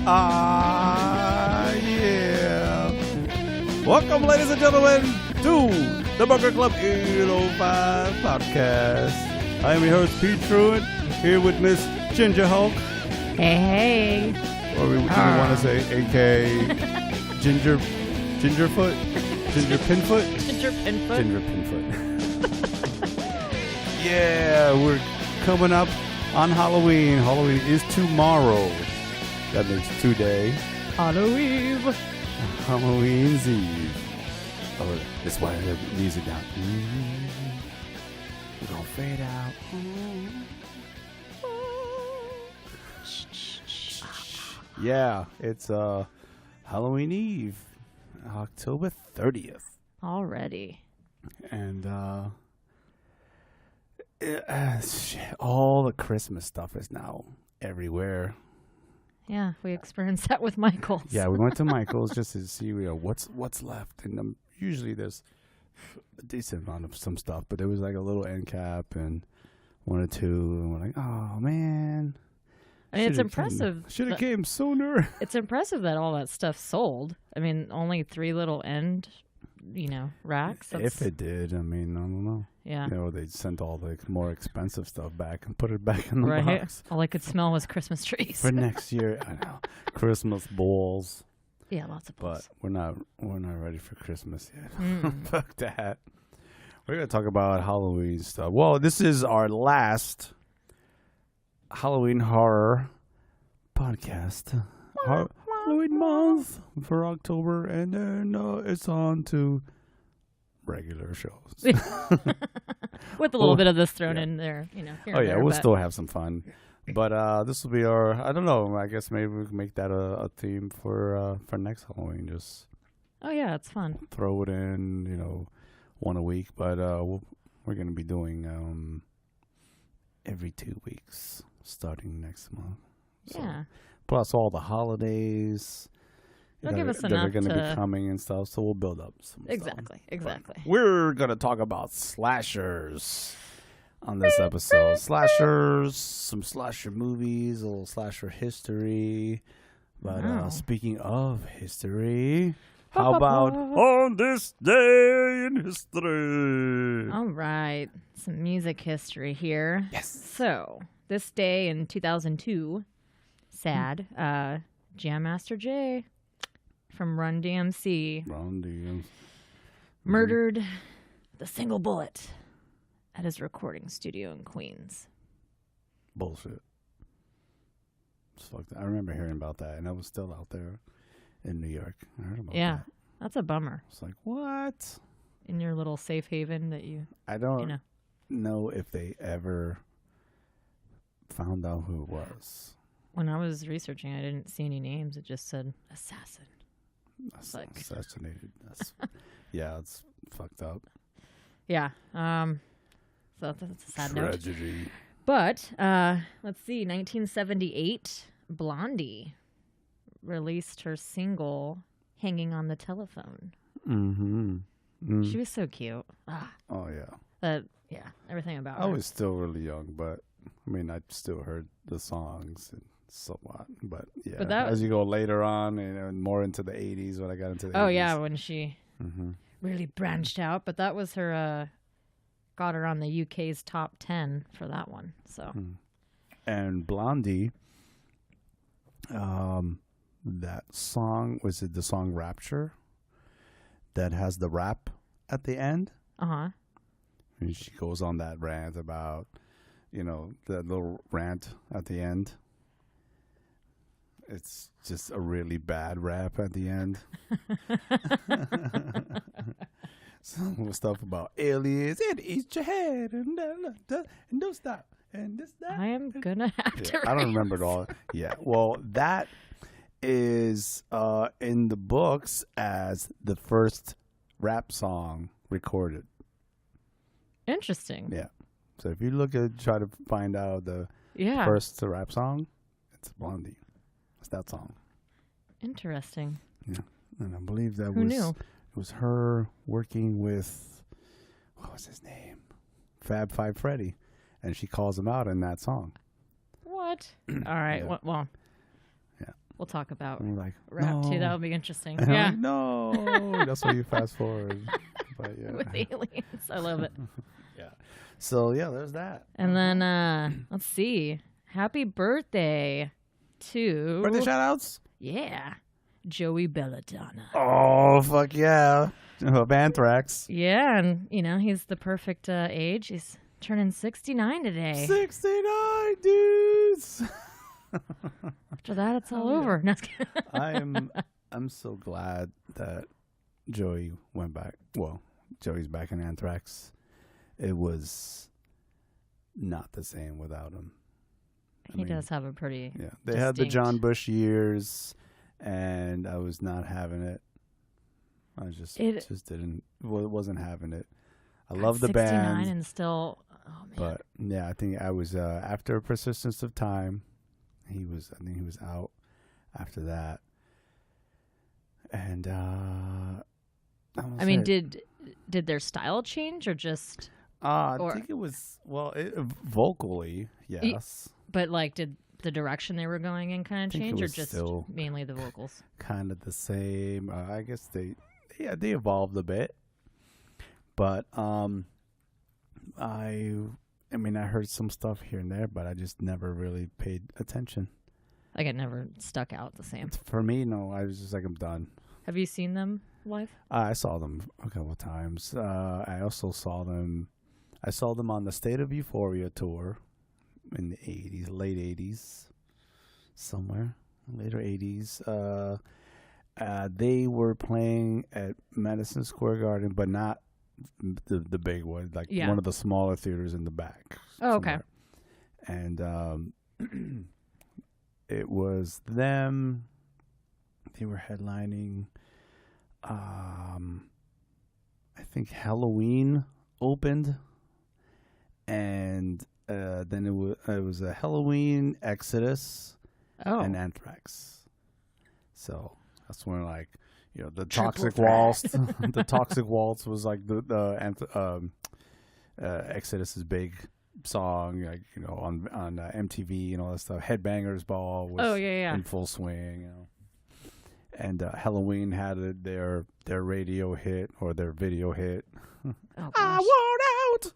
Yeah. Welcome, ladies and gentlemen, to the Burger Club 805 podcast. I am your host, Pete Truitt, here with Miss Ginger Hulk. Hey. Or do we want to say A.K. Gingerfoot? Ginger Pinfoot? Ginger Pinfoot. Ginger Pinfoot. Yeah, we're coming up on Halloween. Halloween is tomorrow. That makes today. Halloween. Halloween's Eve. Oh, that's why I have music down. We're going to fade out. Yeah, it's Halloween Eve, October 30th. Already. And all the Christmas stuff is now everywhere. Yeah, we experienced that with Michael's. Yeah, we went to Michael's just to see what's left, and usually there's a decent amount of some stuff, but there was like a little end cap and one or two, and we're like, oh man. I mean, it's impressive. Should have came sooner. It's impressive that all that stuff sold. I mean, only 3 little end, racks. If it did, I mean, I don't know. Yeah. They sent all the more expensive stuff back and put it back in the box. All I could smell was Christmas trees. For next year, I know. Christmas balls. Yeah, lots of balls. But we're not ready for Christmas yet. Fuck that. We're going to talk about Halloween stuff. Well, this is our last Halloween horror podcast. Halloween month for October, and then it's on to regular shows. With a little bit of this thrown in there, We'll still have some fun. But this will be our, I don't know, I guess maybe we can make that a theme for next Halloween. Just it's fun. Throw it in, one a week. But we're going to be doing every 2 weeks starting next month. So, yeah. Plus all the holidays. They'll give us that enough are going to to be coming and stuff, so we'll build up some Exactly. But we're going to talk about slashers on this episode. Slashers, some slasher movies, a little slasher history. But speaking of history, how about on this day in history? All right. Some music history here. Yes. So, this day in 2002, sad, Jam Master Jay from Run DMC murdered with a single bullet at his recording studio in Queens. Bullshit. I remember hearing about that, and I was still out there in New York. I heard about that. That's a bummer. It's like, what? In your little safe haven that you... I don't know if they ever found out who it was. When I was researching, I didn't see any names. It just said assassin. Assassinated. It's fucked up. Yeah. So that's a sad note. Tragedy. But let's see. 1978, Blondie released her single "Hanging on the Telephone." Mm-hmm. She was so cute. Oh yeah. Everything about her. I was still really young, but I mean, I still heard the songs and somewhat. But yeah, but as you go later on and more into the 80s, when I got into the 80s. Oh yeah, when she really branched out. But that was her. Got her on the UK's top 10 for that one. So. And Blondie, that song, was it the song Rapture? That has the rap at the end? Uh-huh. And she goes on that rant about, that little rant at the end. It's just a really bad rap at the end. Some stuff about aliens and eat your head and don't stop and this that. I am gonna have to. I don't remember it all. Yeah, well, that is in the books as the first rap song recorded. Interesting. Yeah. So if you try to find out the first rap song, it's Blondie. It's that song. Interesting. Yeah, and I believe that Who knew? It was her working with, what was his name? Fab Five Freddy. And she calls him out in that song. What? All right. Yeah. Well, we'll talk about And we're like, rap too. no. That would be interesting. And I'm Yeah. like, no. That's why you fast forward. But yeah. With aliens. I love it. Yeah. So yeah, there's that. And then let's see. Happy birthday to Birthday shout outs? Yeah. Joey Belladonna. Oh, fuck yeah. Of Anthrax. Yeah, and he's the perfect age. He's turning 69 today. 69 dudes. After that, it's all over. No, I'm so glad that Joey went back. Well, Joey's back in Anthrax. It was not the same without him. He does have a pretty They had the John Bush years, and I was not having it. I just didn't. Well, it wasn't having it. I love the band. 69 and still. Oh man. But yeah, I think I was after a persistence of time. I think he was out after that. And I mean, did their style change or just? I think it was vocally, yes. But like, did the direction they were going in kind of change, or just still mainly the vocals? Kind of the same. I guess they evolved a bit. But I mean, I heard some stuff here and there, but I just never really paid attention. Like, it never stuck out the same. For me, no. I was just like, I'm done. Have you seen them live? I saw them a couple of times. I also saw them. I saw them on the State of Euphoria tour in the 80s, late 80s, somewhere, later 80s. They were playing at Madison Square Garden, but not the big one, like one of the smaller theaters in the back. Oh, okay. And it was them. They were headlining. I think Halloween opened, and then it was a Halloween, Exodus, and Anthrax. So that's when the Toxic Waltz. The Toxic Waltz was like the Exodus's big song, like on MTV and all that stuff. Headbangers Ball was in full swing. And Halloween had their radio hit or their video hit. Oh, I want out.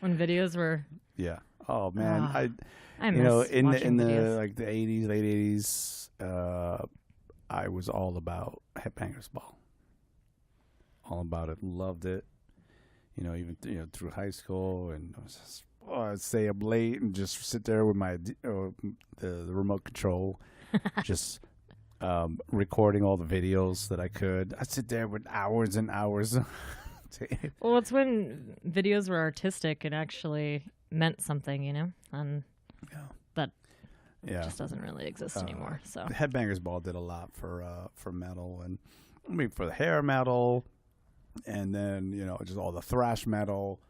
When videos were. Yeah. Oh man, I miss in the videos. like the 80s, late 80s, I was all about Headbangers Ball. All about it. Loved it. Even through high school, and I was just, I'd stay up late and just sit there with my the remote control, just recording all the videos that I could. I'd sit there with hours and hours. Well, it's when videos were artistic and actually meant something, and that just doesn't really exist anymore. So the Headbangers Ball did a lot for metal, and I mean for the hair metal, and then just all the thrash metal,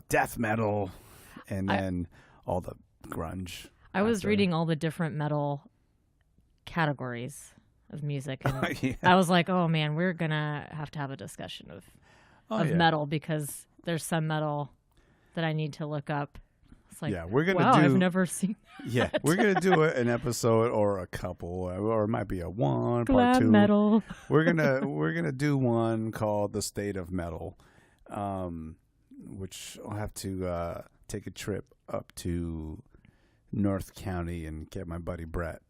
death metal, and then all the grunge. I was reading all the different metal categories of music, and I was like, oh man, we're gonna have to have a discussion of metal, because there's some metal that I need to look up. It's like, we're gonna I've never seen that. We're gonna do an episode or a couple, or it might be a one Glad part two. Metal. we're gonna do one called The State of Metal, which I'll have to take a trip up to North County and get my buddy Brett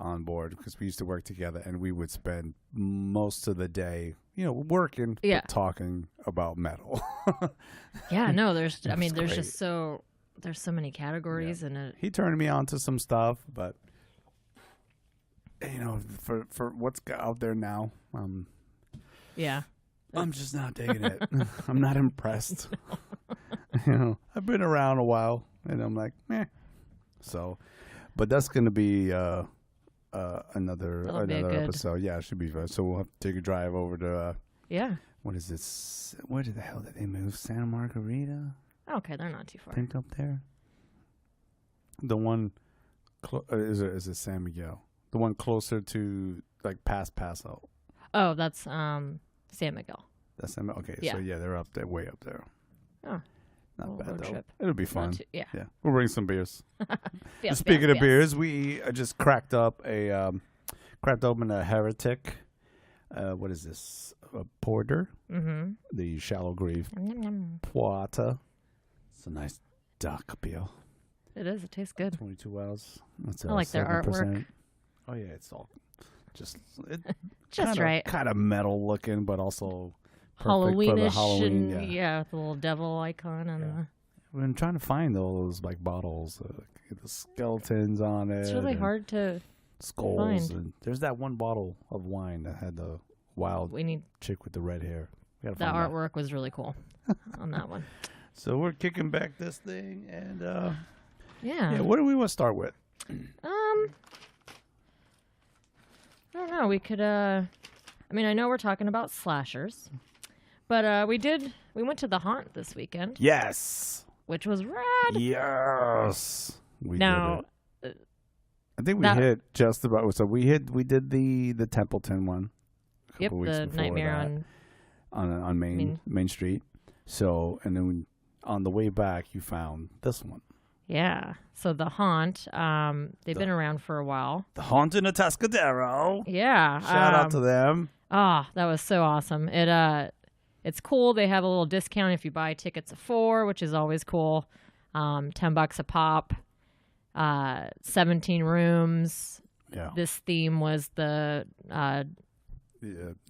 on board, because we used to work together, and we would spend most of the day working, but talking about metal. There's great. just there's so many categories, and he turned me on to some stuff, but for what's out there now, I'm just not digging it. I'm not impressed. I've been around a while, and I'm like, meh. So, but that's gonna be another episode. Yeah, it should be fun. So we'll have to take a drive over to what is this? Where the hell did they move? Santa Margarita? Okay, they're not too far. I think up there. The one is it San Miguel? The one closer to like past Paso. Oh, that's San Miguel. That's San Miguel. Okay, Yeah. so they're up there, way up there. Oh. Not bad, road though. trip. It'll be fun. Yeah. We'll bring some beers. Yes, Speaking of yes. beers, we just cracked open a Heretic. What is this? A porter. Mm-hmm. The Shallow Grave Porter. It's a nice dark beer. It is. It tastes good. 22 ounces. That's I like their 7%. artwork. Oh yeah, it's all just right. Kind of metal looking, but also perfect Halloweenish, for the Halloween. and with the little devil icon and I've been trying to find those like bottles, the skeletons on it. it's really hard to skulls. find. And there's that one bottle of wine that had the wild chick with the red hair. That artwork was really cool on that one. So we're kicking back this thing, and yeah. What do we want to start with? I don't know. We could. I know we're talking about slashers, but we went to the Haunt this weekend. Yes. Which was rad. Yes. We did it. I think we hit just about. So we did the Templeton one. Yep, the Nightmare on Main Street. So, and then on the way back, you found this one. Yeah. So the Haunt, they've been around for a while. The Haunt in Atascadero. Yeah. Shout out to them. Oh, that was so awesome. It's cool. They have a little discount if you buy tickets of 4, which is always cool. $10 a pop. 17 rooms. Yeah. This theme was the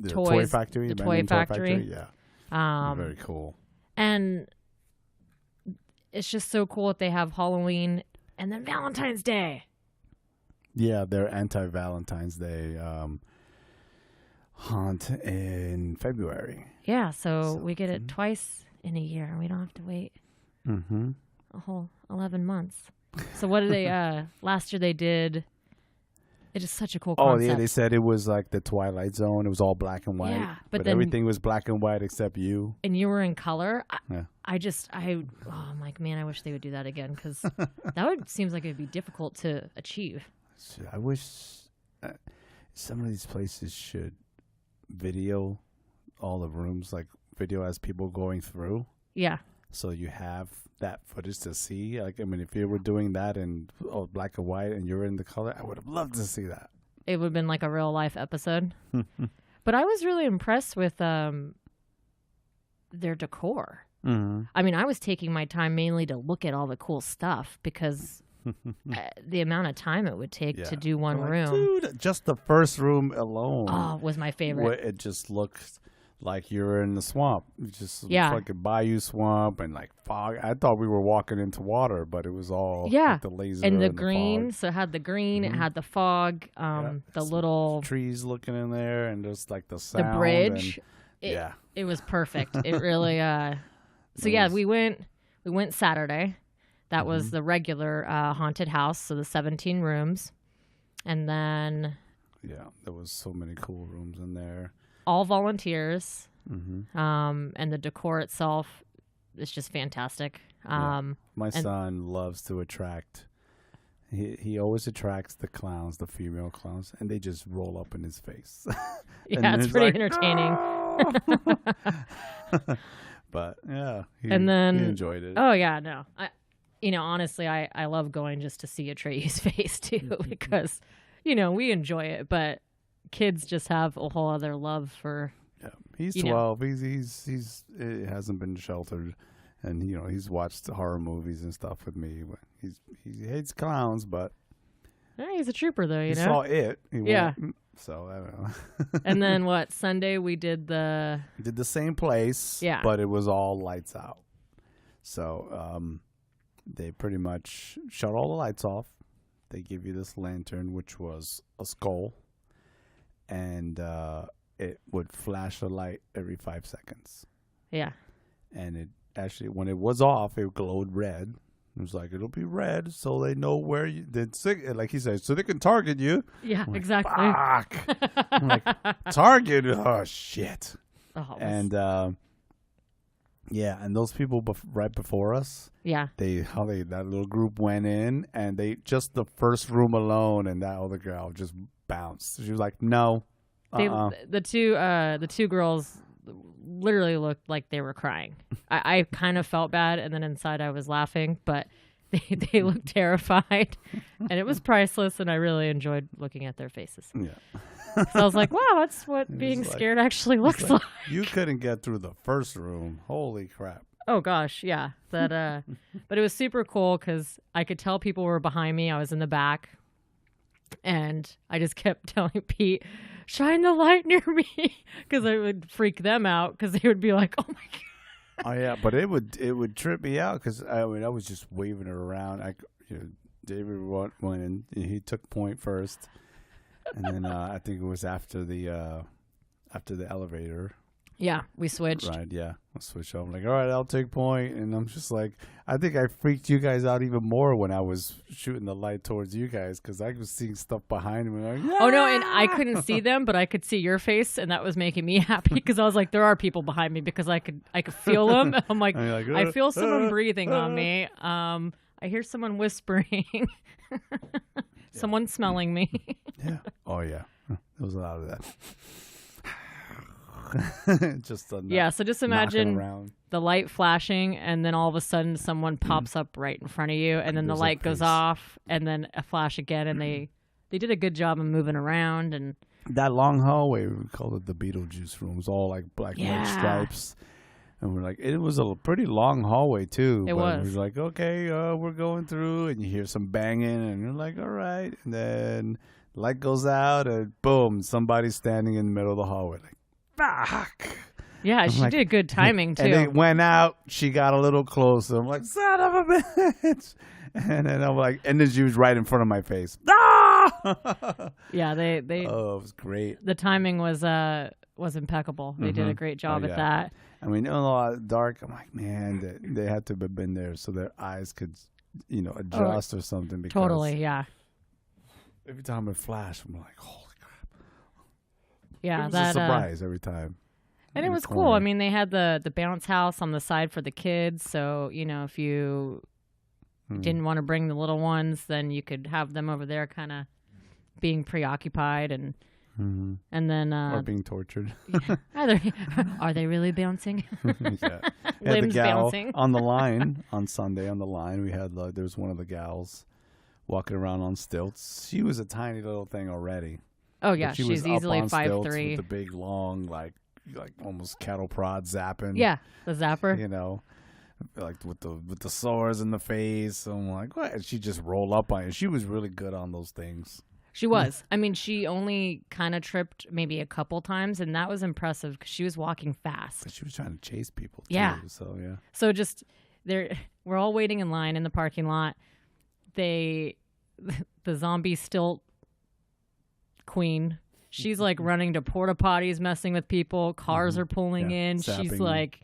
toy factory. The toy factory. Yeah. Very cool. And it's just so cool that they have Halloween and then Valentine's Day. Yeah, they're anti-Valentine's Day Haunt in February. Yeah, so we get it twice in a year. We don't have to wait a whole 11 months. So what did they, last year they did, it is such a cool concept. Oh, yeah, they said it was like the Twilight Zone. It was all black and white. Yeah, but everything was black and white except you. And you were in color. Yeah. I'm like, man, I wish they would do that again because that seems like it would be difficult to achieve. I wish some of these places should video all the rooms, like video as people going through. Yeah. So you have that footage to see. Like, I mean, if you were doing that in black and white and you're in the color, I would have loved to see that. It would have been like a real life episode. But I was really impressed with their decor. Mm-hmm. I mean, I was taking my time mainly to look at all the cool stuff because the amount of time it would take to do one room. Dude, just the first room alone was my favorite. It just looked like you were in the swamp. It just like a bayou swamp and like fog. I thought we were walking into water, but it was all like the laser and the and green. The fog. So it had the green, it had the fog, the little trees looking in there, and just like the sound. The bridge. And, it was perfect. It really. So we went Saturday. That was the regular haunted house, so the 17 rooms, and then there was so many cool rooms in there. All volunteers, and the decor itself is just fantastic. My son loves to attract. He always attracts the clowns, the female clowns, and they just roll up in his face. It's pretty entertaining. But he enjoyed it. Oh yeah, no, honestly, I love going just to see Atreyu's face too because, we enjoy it, but kids just have a whole other love for. Yeah, he's 12. He's he hasn't been sheltered, and he's watched horror movies and stuff with me. But he hates clowns, but he's a trooper though. He saw it. So I don't know. And then Sunday we did the same place. Yeah, but it was all lights out. So they pretty much shut all the lights off. They give you this lantern, which was a skull. And it would flash a light every 5 seconds. Yeah. And it actually, when it was off, it glowed red. It was like, it'll be red so they know where you did. Like he said, so they can target you. Yeah, like, exactly. Fuck. I'm like, target? Oh, shit. Oh, and and those people right before us. Yeah. That little group went in, and they just the first room alone, and that other girl just bounced. She was like, "No." The two girls literally looked like they were crying. I kind of felt bad, and then inside I was laughing, but they looked terrified, and it was priceless, and I really enjoyed looking at their faces. Yeah. So I was like, wow, that's what being scared actually looks like. You couldn't get through the first room. Holy crap. Oh, gosh, yeah. But it was super cool because I could tell people were behind me. I was in the back, and I just kept telling Pete, shine the light near me, because it would freak them out because they would be like, oh, my God. Oh yeah, but it would trip me out because I was just waving it around. David went and he took point first, and then I think it was after the elevator. Yeah, we switched. Right, yeah, we'll switch over. I'm like, all right, I'll take point, and I'm just like, I think I freaked you guys out even more when I was shooting the light towards you guys because I was seeing stuff behind me. Like, yeah! Oh no, and I couldn't see them, but I could see your face, and that was making me happy because I was like, there are people behind me because I could feel them. I'm like, I feel someone breathing on me. I hear someone whispering. Someone smelling me. Yeah. Oh yeah, there was a lot of that. Just so just imagine the light flashing, and then all of a sudden someone pops up right in front of you, and then the light goes off, and then a flash again, and they did a good job of moving around. And that long hallway, we called it the Beetlejuice room. It was all like black red stripes, and we're like, it was a pretty long hallway too. It was. We were like, okay, we're going through, and you hear some banging, and you're like, all right, and then light goes out, and boom, somebody's standing in the middle of the hallway, like. Fuck. Yeah, she did good timing too. And it went out. She got a little closer. I'm like, son of a bitch. And then I'm like, and then she was right in front of my face. Ah! Yeah, they. Oh, it was great. The timing was impeccable. They did a great job at that. I mean, it was a lot dark. I'm like, man, they had to have been there so their eyes could, adjust or something. Because totally, yeah. Every time it flashed, I'm like, holy. Yeah, it was a surprise every time. And it was cool. I mean, they had the bounce house on the side for the kids. So, if you didn't want to bring the little ones, then you could have them over there kind of being preoccupied and then... or being tortured. Are they really bouncing? Yeah. Limbs bouncing. On the line, on Sunday on the line, we had, there was one of the gals walking around on stilts. She was a tiny little thing already. Oh yeah, she's easily 5'3" with the big long like almost cattle prod zapping. Yeah, the zapper. Like with the sores in the face. So I'm like, what? And she just rolled up on it. She was really good on those things. She was. I mean, she only kind of tripped maybe a couple times, and that was impressive because she was walking fast. But she was trying to chase people. Yeah. Too, so yeah. So just we're all waiting in line in the parking lot. The zombie stilt queen, she's like running to porta potties, messing with people. Cars are pulling in. Zapping. She's like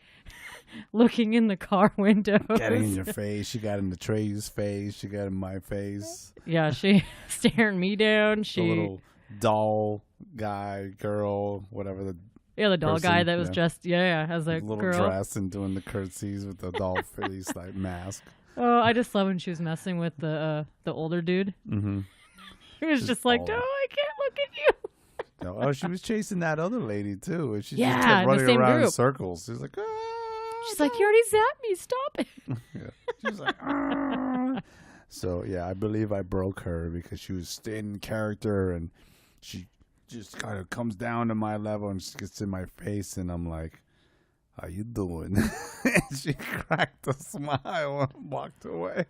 looking in the car windows. Getting in your face. She got in the Trey's face. She got in my face. Yeah, she staring me down. The little doll guy, girl, whatever the the doll guy that was dressed as a little girl dress and doing the curtsies with the doll face like mask. Oh, I just love when she was messing with the older dude. Mm-hmm. He was just like, no, I can't look at you. No, she was chasing that other lady too. And she just in kept the running same around group. in circles. She's like, ah, she's like, you already zapped me. Stop it. Yeah. She was like, ah. So yeah, I believe I broke her because she was staying in character, and she just kind of comes down to my level and she gets in my face, and I'm like, how you doing? And she cracked a smile and walked away.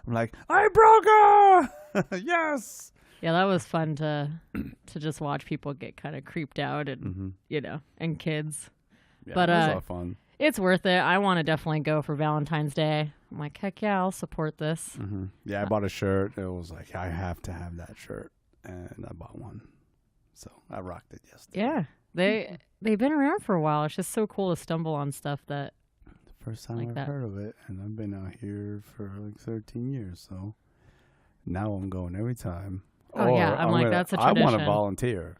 I'm like, I broke her. Yes. Yeah, that was fun to just watch people get kind of creeped out and and kids. Yeah, but it was a lot of fun. It's worth it. I want to definitely go for Valentine's Day. I'm like, heck yeah, I'll support this. Mm-hmm. Yeah, I bought a shirt. It was like, I have to have that shirt, and I bought one. So I rocked it yesterday. Yeah, they've been around for a while. It's just so cool to stumble on stuff that. The first time I've heard of it, and I've been out here for like 13 years. So now I'm going every time. Oh yeah, I'm like, that's a tradition. I want to volunteer.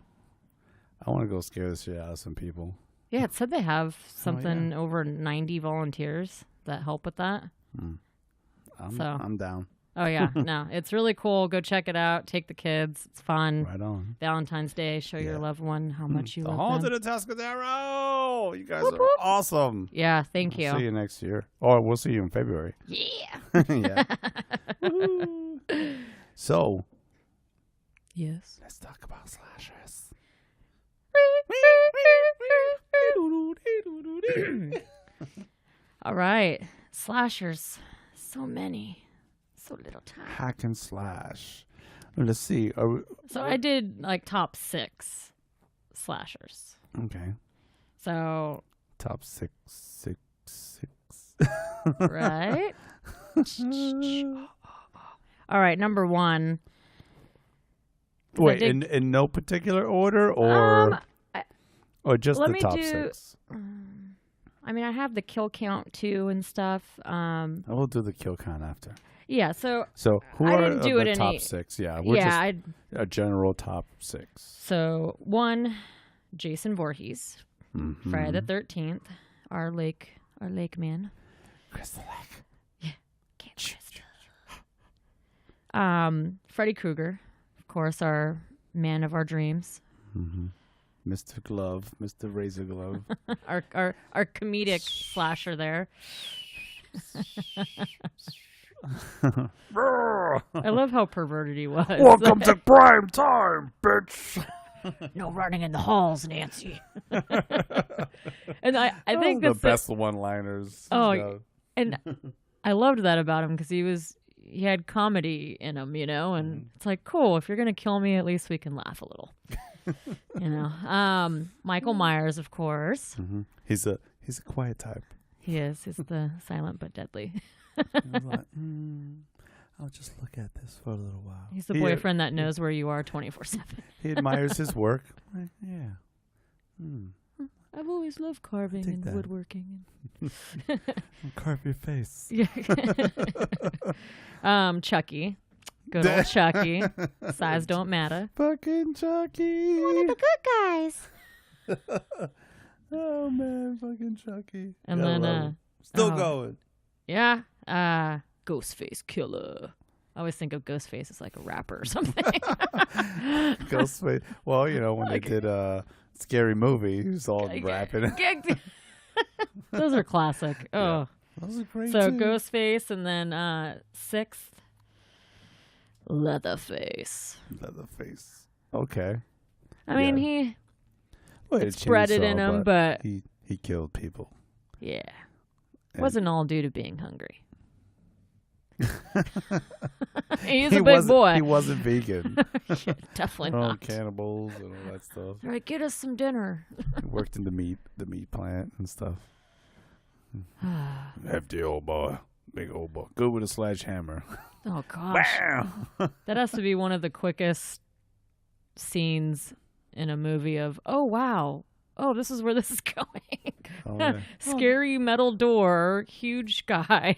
I want to go scare the shit out of some people. Yeah, it said they have something over 90 volunteers that help with that. I'm down. Oh, yeah. No, it's really cool. Go check it out. Take the kids. It's fun. Right on. Valentine's Day. Show your loved one how much you the love them. Haunted Atascadero. You guys are awesome. Yeah, thank you. See you next year. Or we'll see you in February. Yeah. Yeah. So. Yes. Let's talk about slashers. All right. Slashers. So many. So little time. Hack and slash. Let's see. So I did like top 6 slashers. Okay. So. Top 6. Right. All right. Number 1. Wait, in no particular order, or just the top 6? I mean, I have the kill count too and stuff. I will do the kill count after. Yeah, so who I are didn't do the it top any, 6? Yeah, we're just a general top 6. So 1, Jason Voorhees, Friday the 13th, our lake man. Crystal Lake. Yeah, Camp Crystal. Freddy Krueger, of course, our man of our dreams. Mr. Glove, Mr. Razor Glove. our comedic slasher there. I love how perverted he was. Welcome to prime time, bitch. No running in the halls, Nancy. And I think the that's best one-liners. Oh, and I loved that about him because he had comedy in him, and it's like, cool. If you're gonna kill me, at least we can laugh a little. Michael Myers, of course. He's a quiet type. He is. He's the silent but deadly. Like, I'll just look at this for a little while. He's the boyfriend that knows where you are 24/7. He admires his work. Like, yeah. I've always loved carving and woodworking. Carve your face. Yeah. Chucky. Good old Chucky. Size don't matter. Fucking Chucky. One of the good guys. Oh, man. Fucking Chucky. And then... Still going. Yeah. Ghostface Killer. I always think of Ghostface as like a rapper or something. Ghostface. Well, when they did Scary Movie, he was all rapping. Those are classic. Oh. Yeah. Those are great, So too. Ghostface, and then 6th, Leatherface. Leatherface. Okay. I mean, it's chainsaw, bred it in him, but he killed people. Yeah. It wasn't all due to being hungry. He's a big boy. He wasn't vegan. Yeah, definitely not. Cannibals and all that stuff. All right, get us some dinner. He worked in the meat plant and stuff. Hefty old boy. Big old boy. Good with a sledgehammer. Oh, gosh. That has to be one of the quickest scenes in a movie of, oh, wow. Oh, this is where this is going. Oh, yeah. Scary metal door, huge guy.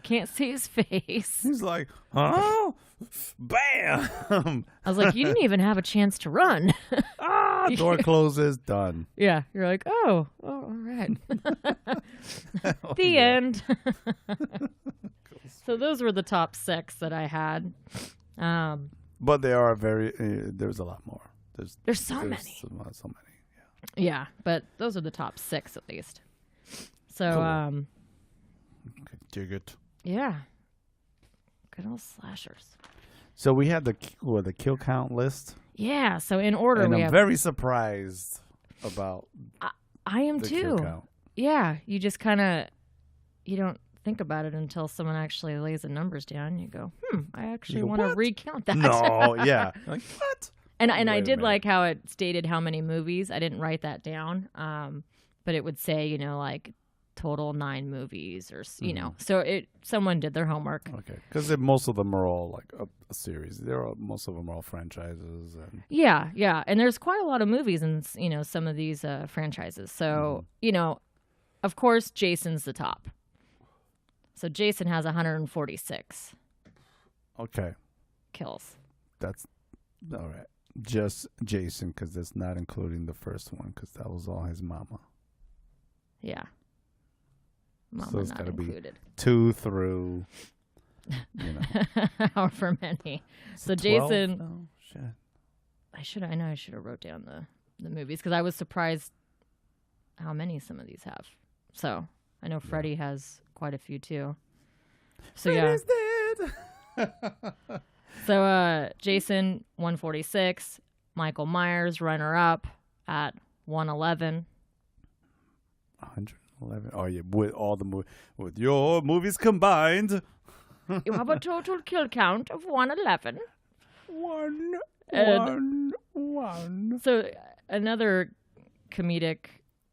Can't see his face. He's like, huh? Bam! I was like, you didn't even have a chance to run. Door closes, done. Yeah, you're like, oh all right. The end. So those were the top 6 that I had. But they are there's a lot more. There's so many. So many. Yeah, but those are the top 6 at least. So, Cool. Dig it. Yeah. Good old slashers. So we had the kill count list. Yeah, so in order and we I'm have... very surprised about I am the too. kill count. Yeah, you just kind of... You don't think about it until someone actually lays the numbers down. You go, I actually want to recount that. No, yeah. Like, what? And I did like how it stated how many movies. I didn't write that down, but it would say, like total 9 movies, or So someone did their homework. Okay, because most of them are all like a series. Most of them are all franchises. And Yeah, and there's quite a lot of movies in some of these franchises. So of course, Jason's the top. So Jason has 146. Okay. Kills. That's all right. Just Jason, because that's not including the first one, because that was all his mama. Yeah. Mama so it's not got to be included. 2 through You know, however many. So 12? Jason, Oh shit! I know I should have wrote down the movies because I was surprised how many some of these have. So I know Freddy has quite a few too. So Freddy's dead. So Jason 146, Michael Myers runner up at 111. 111. Oh yeah, with all the with your movies combined. You have a total kill count of 111. One. So another comedic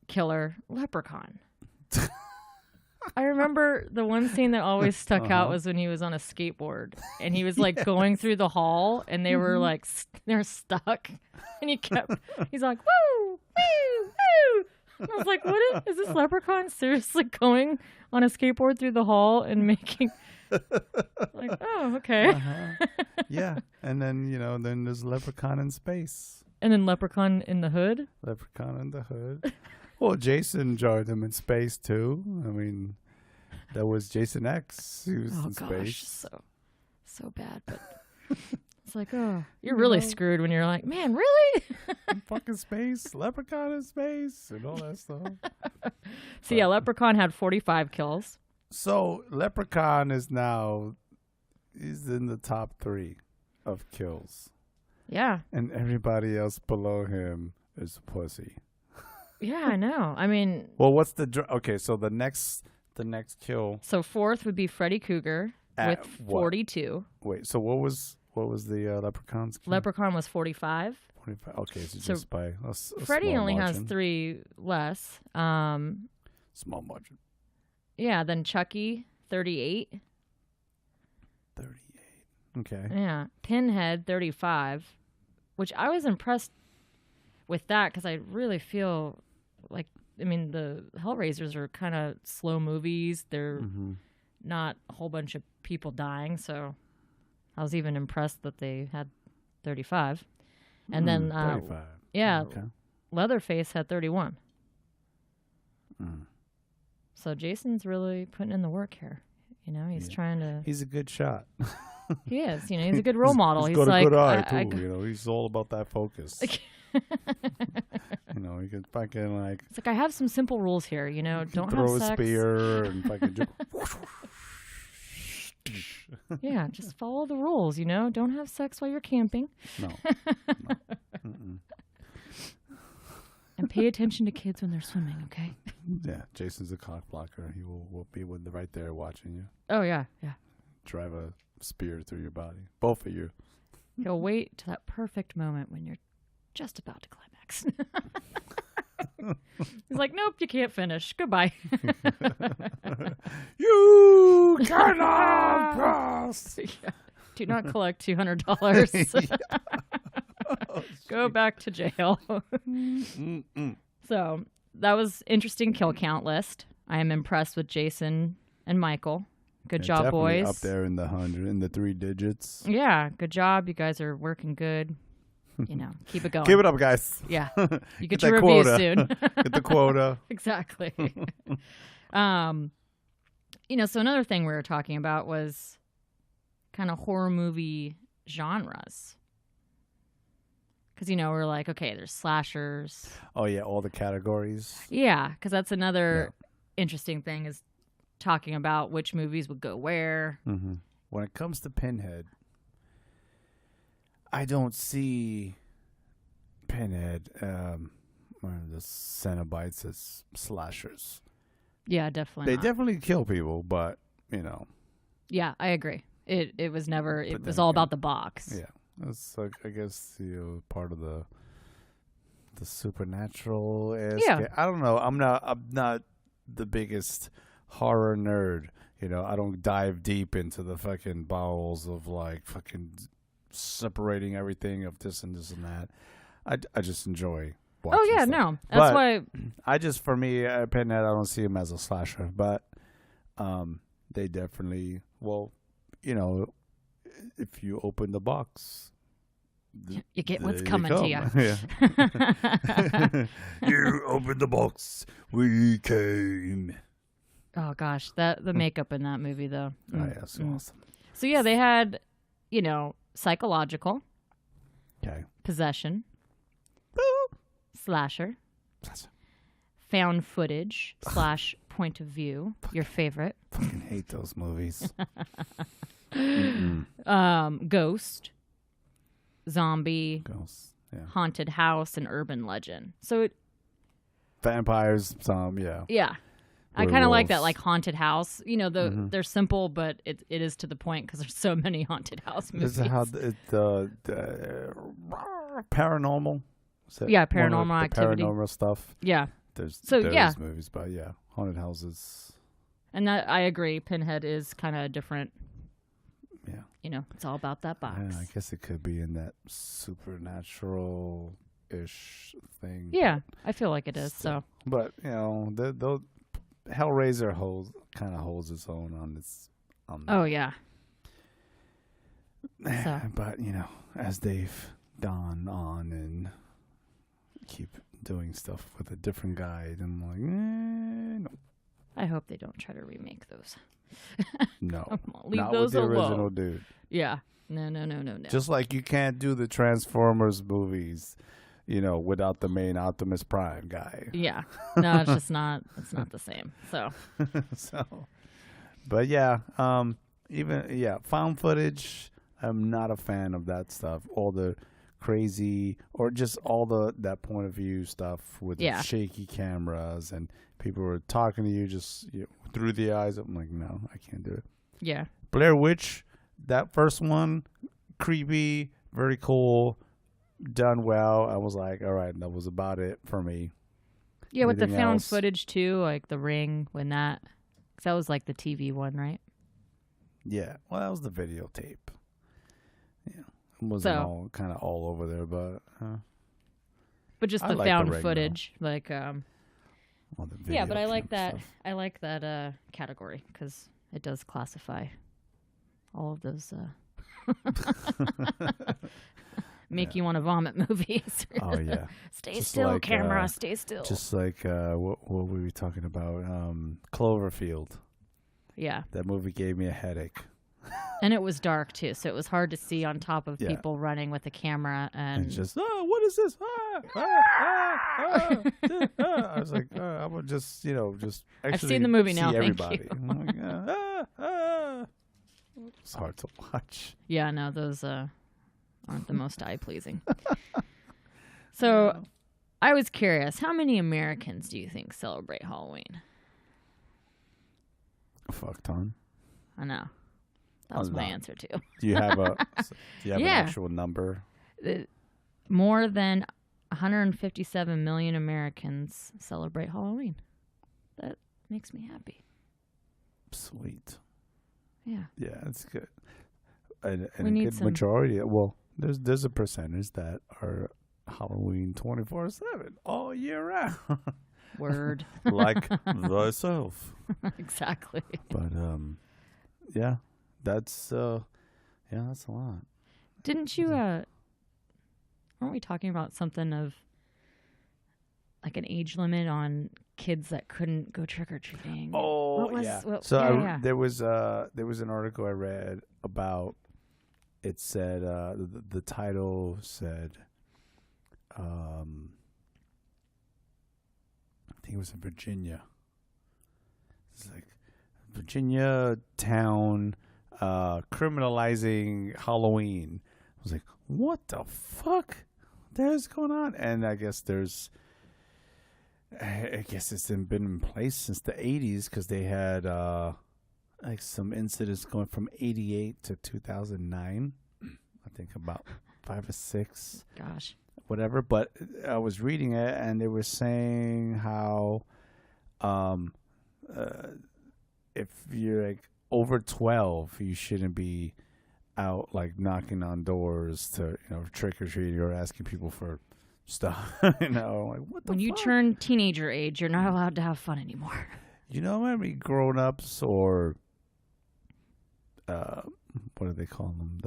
killer, Leprechaun. I remember the one scene that always stuck out was when he was on a skateboard and he was like going through the hall and they were like they're stuck and he's like woo woo woo. And I was like, what is this Leprechaun seriously going on a skateboard through the hall and making like, oh, okay. Yeah, and then then there's Leprechaun in space. And then Leprechaun in the Hood. Leprechaun in the Hood. Well, Jason joined him in space too. I mean, that was Jason X. He was in space. So bad, but it's like, oh, you're really screwed when you're like, man, really? Fucking space, Leprechaun in space, and all that stuff. So yeah, Leprechaun had 45 kills. So Leprechaun he's in the top 3 of kills. Yeah. And everybody else below him is a pussy. Yeah, I know. I mean, well, what's okay? So the next kill. So 4th would be Freddy Krueger with 42. Wait, so what was the Leprechaun's kill? Leprechaun was 45. 45. Okay, so just by a Freddy only margin. has 3 less. Small margin. Yeah, then Chucky 38. 38. Okay. Yeah, Pinhead 35, which I was impressed with that because I really feel like, I mean, the Hellraisers are kind of slow movies. They're not a whole bunch of people dying, so I was even impressed that they had 35. And then 35. Yeah, okay. Leatherface had 31. Mm. So Jason's really putting in the work here. He's trying to. He's a good shot. He is. He's a good role model. He's got a good eye too. He's all about that focus. He can fucking like. It's like I have some simple rules here. Don't throw have sex. a spear and fucking. Yeah, just follow the rules. Don't have sex while you're camping. No. And pay attention to kids when they're swimming, okay? Yeah, Jason's a cock blocker. He will be right there watching you. Oh, yeah. Drive a spear through your body. Both of you. He'll wait to that perfect moment when you're just about to climax. He's like, nope, you can't finish. Goodbye. You cannot pass. Yeah. Do not collect $200. Go back to jail. So that was interesting kill count list. I am impressed with Jason and Michael. Good job, boys. Up there in the 100, in the 3 digits. Yeah, good job. You guys are working good. Keep it going. Keep it up, guys. Yeah, you get your review soon. Get the quota. Exactly. So another thing we were talking about was kind of horror movie genres. Because, we're like, okay, there's slashers. Oh, yeah, all the categories. Yeah, because that's another interesting thing is talking about which movies would go where. Mm-hmm. When it comes to Pinhead, I don't see Pinhead, one of the Cenobites as slashers. Yeah, definitely They definitely kill people, but, Yeah, I agree. It was never, it was all about the box. Yeah. It's like, I guess, part of the supernatural. Yeah. I don't know. I'm not the biggest horror nerd. I don't dive deep into the fucking bowels of like fucking separating everything of this and this and that. I just enjoy watching Oh yeah, stuff. no. That's why for me, Pinhead, I don't see him as a slasher, but they definitely, if you open the box, you get what's coming to you. Yeah. You open the box, we came. Oh gosh, the makeup in that movie though. Oh yeah, so awesome. So yeah, they had, psychological, Okay. possession, slasher, found footage / point of view, your favorite. Fucking hate those movies. Ghost, zombie, yeah. haunted house, and urban legend. So Vampires, yeah. I kind of like that, like haunted house. They're simple, but it is to the point because there's so many haunted house movies. This is how the paranormal. Paranormal Activity. Paranormal stuff. Yeah. There's movies, but haunted houses. And that I agree. Pinhead is kind of different. Yeah. It's all about that box. Yeah, I guess it could be in that supernatural-ish thing. Yeah, I feel like it is. So, but the Hellraiser kind of holds its own on this. Oh yeah. So. But as they've gone on and keep doing stuff with a different guy, I'm like, no. I hope they don't try to remake those. No, leave not those with the alone. original dude. Yeah, no. Just like you can't do the Transformers movies, without the main Optimus Prime guy. Yeah, no, it's just not. It's not the same. So, but found footage. I'm not a fan of that stuff. All the crazy or just all that point of view stuff with the shaky cameras and people were talking to you just through the eyes. I'm like, no, I can't do it. Yeah. Blair Witch, that first one, creepy, very cool, done well. I was like, all right, that was about it for me. Yeah, with the found else? footage too, like The Ring, cause that was like the TV one, right? Yeah, well, that was the videotape. Yeah, it wasn't all over there, but just the found footage, though. Like but I like that. Stuff. I like that category because it does classify all of those make you want to vomit movies. Oh yeah, stay just still, like, camera. Stay still. Just like what were we talking about? Cloverfield. Yeah, that movie gave me a headache. And it was dark too, so it was hard to see on top of people running with a camera and just what is this? I was like, I would just I've seen the movie now. Thank everybody. you. I'm like, it's hard to watch. Yeah, no, those aren't the most eye pleasing. So, I was curious, how many Americans do you think celebrate Halloween? A fuck ton. I know. That was my answer too. Do you have an actual number? More than 157 million Americans celebrate Halloween. That makes me happy. Sweet. Yeah. Yeah, that's good. And we a need good majority. Well, there's a percentage that are Halloween 24/7 all year round. Word. Like thyself. Exactly. But yeah. That's a lot. Didn't you aren't we talking about something of like an age limit on kids that couldn't go trick or treating? Oh, there was an article I read about. It said the title said I think it was in Virginia. It's like Virginia town criminalizing Halloween. I was like, what the fuck? There's going on, and I guess it's been in place since the 80s because they had like some incidents going from 88 to 2009. I think about 5 or 6. Gosh. Whatever, but I was reading it and they were saying how if you're like over 12, you shouldn't be out like knocking on doors to trick or treating or asking people for stuff. Like, what the when you fuck? turn teenager age, you're not allowed to have fun anymore. How many grown-ups or what do they call them?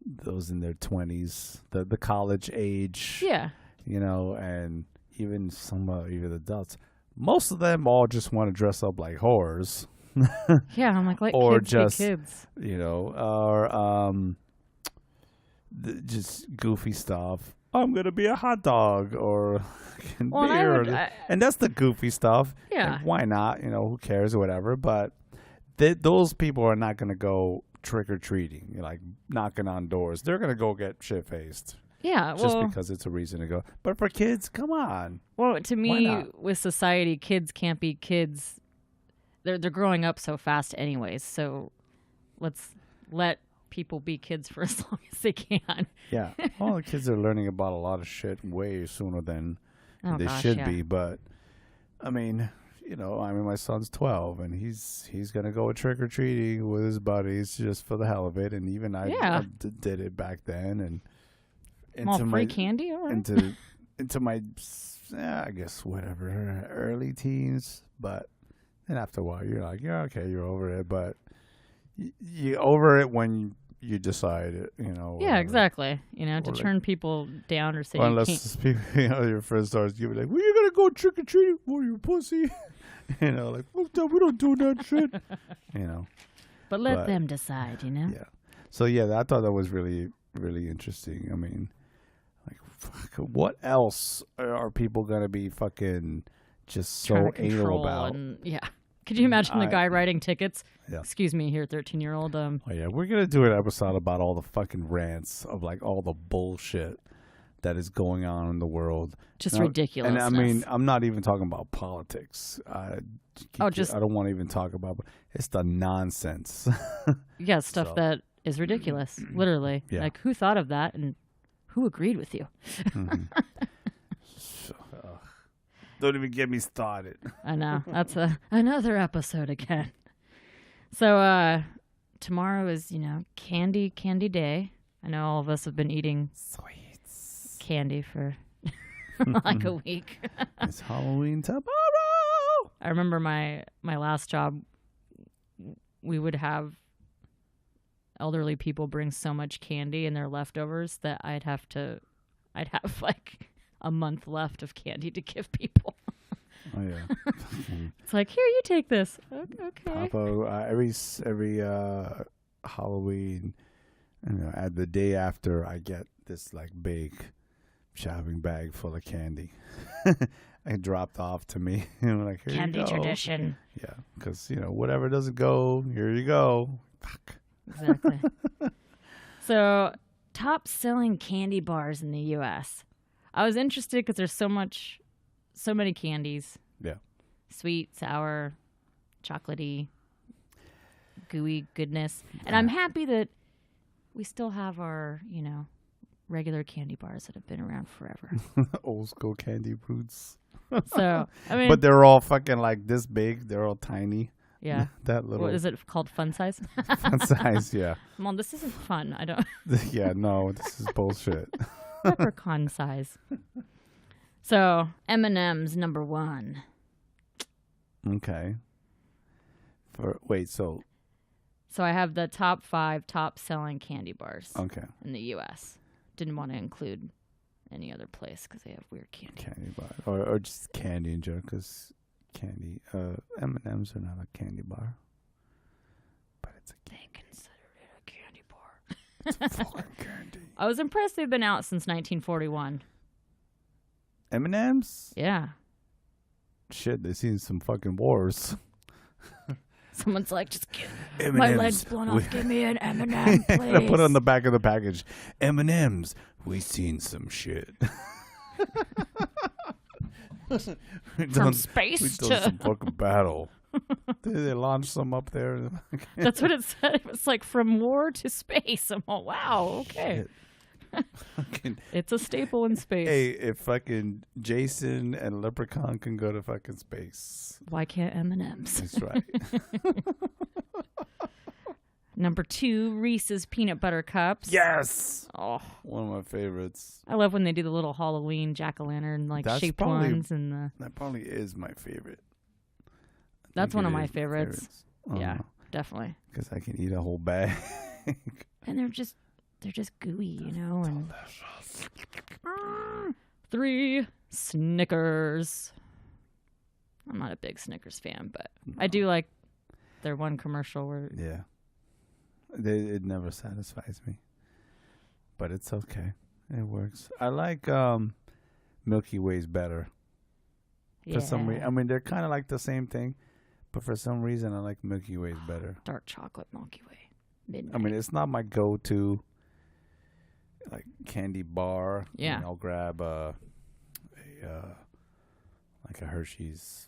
Those in their 20s, the college age. Yeah. And even some even adults. Most of them all just want to dress up like whores. Yeah, I'm like, let or kids just be kids. or just goofy stuff. I'm gonna be a hot dog or beer, and that's the goofy stuff. Yeah, like, why not? Who cares or whatever. But those people are not gonna go trick or treating, like knocking on doors. They're gonna go get shit faced. Yeah, just because it's a reason to go. But for kids, come on. Well, to me, with society, kids can't be kids. They're growing up so fast, anyways. So let's let people be kids for as long as they can. Yeah, well, the kids are learning about a lot of shit way sooner than they should be. But I mean, my son's 12, and he's gonna go trick or treating with his buddies just for the hell of it. And even I did it back then, and into free candy, or into my I guess whatever early teens. But then after a while, you're like, yeah, okay, you're over it. But you over it when you decide it, Yeah, whatever. Exactly. To turn people down or say you unless your friend starts giving like, well, you're gonna go trick or treating for you pussy. Like, we don't do that shit. But let them decide. Yeah. So yeah, I thought that was really, really interesting. I mean, like, fuck, what else are people gonna be fucking just so anal about? Could you imagine the guy writing tickets? Yeah. Excuse me here, 13-year-old. Oh yeah, we're gonna do an episode about all the fucking rants of like all the bullshit that is going on in the world. Just ridiculous. And I mean, I'm not even talking about politics. I don't want to even talk about. It's the nonsense. Yeah, stuff that is ridiculous. Literally. Yeah. Like, who thought of that and who agreed with you? Mm-hmm. Don't even get me started. I know. That's another episode again. So tomorrow is, candy day. I know all of us have been eating sweets candy for like a week. It's Halloween tomorrow. I remember my last job, we would have elderly people bring so much candy and their leftovers that I'd have like a month left of candy to give people. Oh yeah. It's like, here, you take this. Okay. Papa, every Halloween, at the day after, I get this like big shopping bag full of candy. It dropped off to me. Like, here candy you go. Tradition. Yeah, because whatever doesn't go, here you go. Fuck. Exactly. So, top selling candy bars in the U.S. I was interested because there's so many candies. Yeah. Sweet, sour, chocolatey, gooey goodness. And I'm happy that we still have our, regular candy bars that have been around forever. Old school candy roots. So, I mean. But they're all fucking like this big. They're all tiny. Yeah. That little. What is it called? Fun size? Fun size, yeah. Mom, this isn't fun. I don't. Yeah, no, this is bullshit. Leprechaun size. So, M&M's number 1. Okay. So I have the top 5 top selling candy bars. Okay. In the U.S. Didn't want to include any other place because they have weird candy. Candy bar. Or just candy in general, because candy, M&M's are not a candy bar. But it's a candy. They consider it a candy bar. It's a fucking candy. I was impressed they've been out since 1941. M&M's? Yeah. Shit, they've seen some fucking wars. Someone's like, just get my leg's blown off. Give me an M&M, please. I put it on the back of the package. M&M's. We seen some shit. From space we done some fucking battle. They launched some up there. That's what it said. It was like from war to space. I'm all, wow, okay. It's a staple in space. Hey, if fucking Jason and Leprechaun can go to fucking space, why can't M&M's? That's right. Number 2, Reese's Peanut Butter Cups. Yes. Oh, one of my favorites. I love when they do the little Halloween jack-o'-lantern shaped ones, and that probably is my favorite. That's one of my favorites. Yeah, definitely. Because I can eat a whole bag. And they're just gooey, and delicious. 3, Snickers. I'm not a big Snickers fan, but I do like their one commercial where it never satisfies me, but it's okay. It works. I like Milky Ways better. For some reason, I mean, they're kind of like the same thing, but for some reason, I like Milky Ways better. Dark chocolate Milky Way. Midnight. I mean, it's not my go-to like candy bar. Yeah. I'll grab like a Hershey's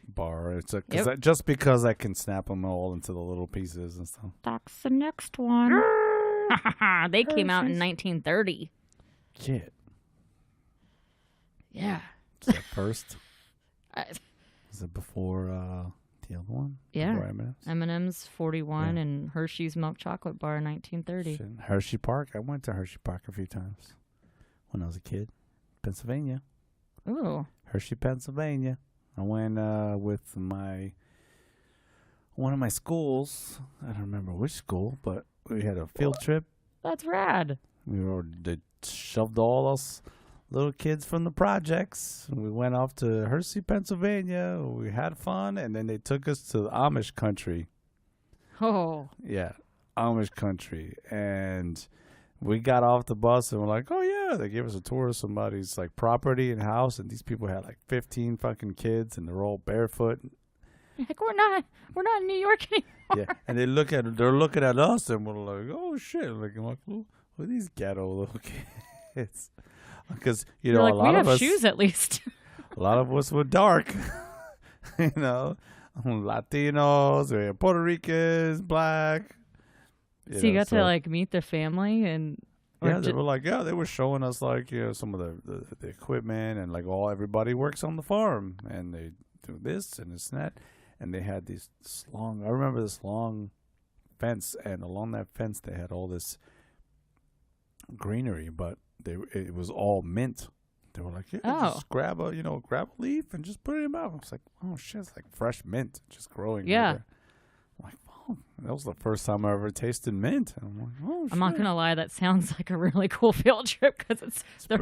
bar. It's just because I can snap them all into the little pieces and stuff. That's the next one. They came out in 1930. Shit. Yeah. Is that first? Is it before the other one? Yeah. M&M's? M&M's 41 and Hershey's milk chocolate bar 1930. Shit. Hershey Park. I went to Hershey Park a few times when I was a kid. Pennsylvania. Ooh. Hershey, Pennsylvania. I went with one of my schools. I don't remember which school, but we had a field trip. That's rad. They shoved all us little kids from the projects. We went off to Hershey, Pennsylvania. We had fun, and then they took us to the Amish country. Oh. Yeah, Amish country. And we got off the bus, and we're like, oh, yeah. They gave us a tour of somebody's, like, property and house, and these people had, like, 15 fucking kids, and they're all barefoot. Like, we're not in New York anymore. Yeah, and they're looking at us, and we're like, oh, shit. Like, who are these ghetto little kids? Because, you know, like, a lot we of have us, shoes at least. a lot of us were dark, you know, Latinos, Puerto Ricans, black. You got to like meet their family and. Yeah, they were like, they were showing us like, you know, some of the equipment and like everybody works on the farm and they do this and this and that. And they had I remember this long fence, and along that fence they had all this greenery, but it was all mint. They were like, just grab a leaf and just put it in your mouth. I was like, oh shit, it's like fresh mint just growing. Yeah. Right, I'm like, oh, that was the first time I ever tasted mint. And I'm like, oh shit. I'm not gonna lie, that sounds like a really cool field trip because it's the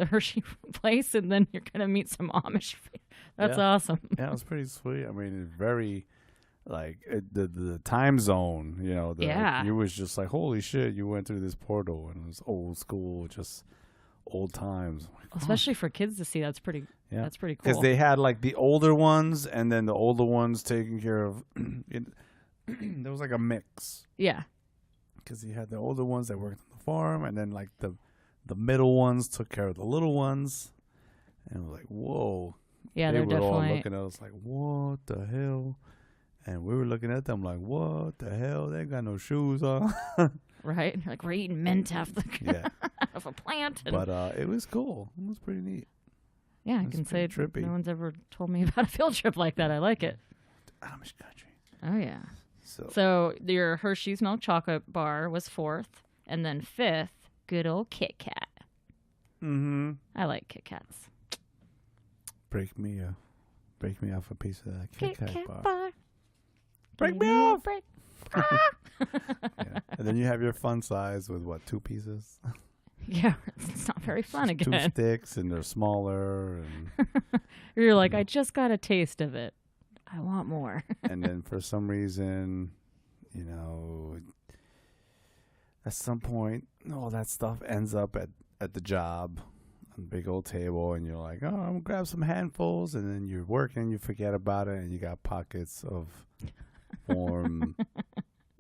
Hershey place, and then you're gonna meet some Amish. That's awesome. Yeah, it was pretty sweet. I mean, it's very. Like the time zone, you know, you was just like, holy shit, you went through this portal, and it was old school, just old times. Like, especially for kids to see, that's pretty cool. Because they had like the older ones, and then the older ones taking care of. There was like a mix. Yeah. Because you had the older ones that worked on the farm, and then like the middle ones took care of the little ones, and we're like, whoa. Yeah, they were definitely all looking at us like, what the hell. And we were looking at them like, what the hell? They ain't got no shoes on. Right? Like, we're eating mint off of a plant. But it was cool. It was pretty neat. Yeah, I can say trippy. No one's ever told me about a field trip like that. I like it. Amish country. Oh, yeah. So your Hershey's milk chocolate bar was 4th. And then 5th, good old Kit Kat. Mm-hmm. I like Kit Kats. Break me off a piece of that Kit Kat bar. Break me off. Yeah. And then you have your fun size with 2 pieces? Yeah, it's not very fun again. 2 sticks, and they're smaller. And you're like, I just got a taste of it. I want more. And then for some reason, you know, at some point, all that stuff ends up at the job on the big old table, and you're like, oh, I'm going to grab some handfuls, and then you're working, you forget about it, and you got pockets of warm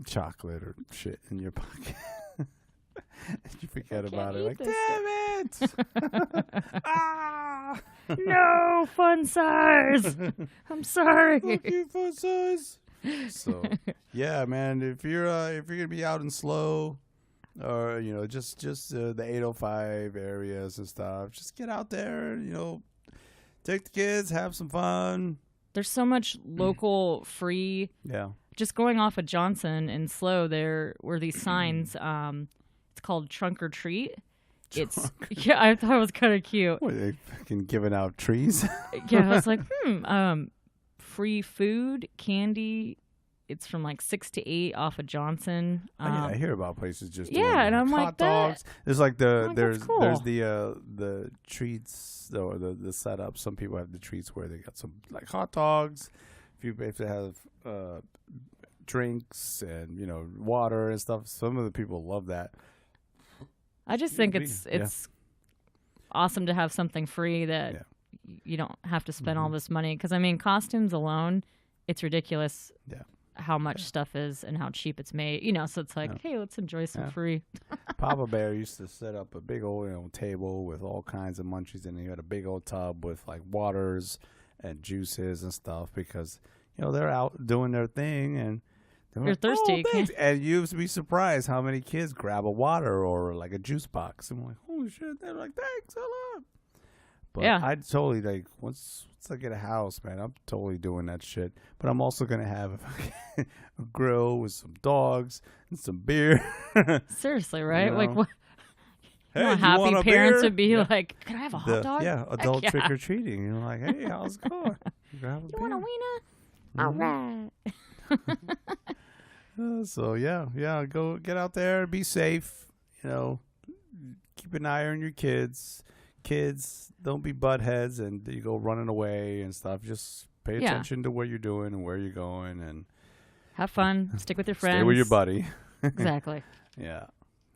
chocolate or shit in your pocket. And you forget about it. Like, damn it! Ah! No, fun size. I'm sorry. Fuck you, fun size. So, yeah, man. If you're gonna be out and slow, or you know, just the 805 areas and stuff, just get out there. You know, take the kids, have some fun. There's so much local free. Yeah. Just going off of Johnson and Slow, there were these signs. It's called Trunk or Treat. I thought it was kind of cute. What, are they fucking giving out trees? Yeah, I was like, free food, candy. It's from like 6 to 8 off of Johnson. I hear about places just doing and I'm hot like dogs. There's like there's cool. There's the treats or the setup. Some people have the treats where they got some like hot dogs, if they have drinks and water and stuff, some of the people love that. I just think it's awesome to have something free that you don't have to spend all this money. Because I mean, costumes alone, it's ridiculous. Yeah. How much stuff is and how cheap it's made, so it's like, hey, let's enjoy some free. Papa Bear used to set up a big old table with all kinds of munchies, and he had a big old tub with like waters and juices and stuff because they're out doing their thing and you're thirsty. And you'd be surprised how many kids grab a water or like a juice box. I'm like, holy shit! They're like, thanks a lot. But I'd totally like once I get a house, man, I'm totally doing that shit. But I'm also gonna have a grill with some dogs and some beer. Seriously, right? Like what? Hey, happy parents would be like, "Can I have a hot dog?" Yeah, adult trick or treating. You're like, "Hey, how's it going? You want a wiener? All right." So go get out there, be safe. Keep an eye on your kids. Kids, don't be butt heads and you go running away and stuff. Just pay attention to what you're doing and where you're going and have fun. Stick with your friends. Stay with your buddy. Exactly. Yeah,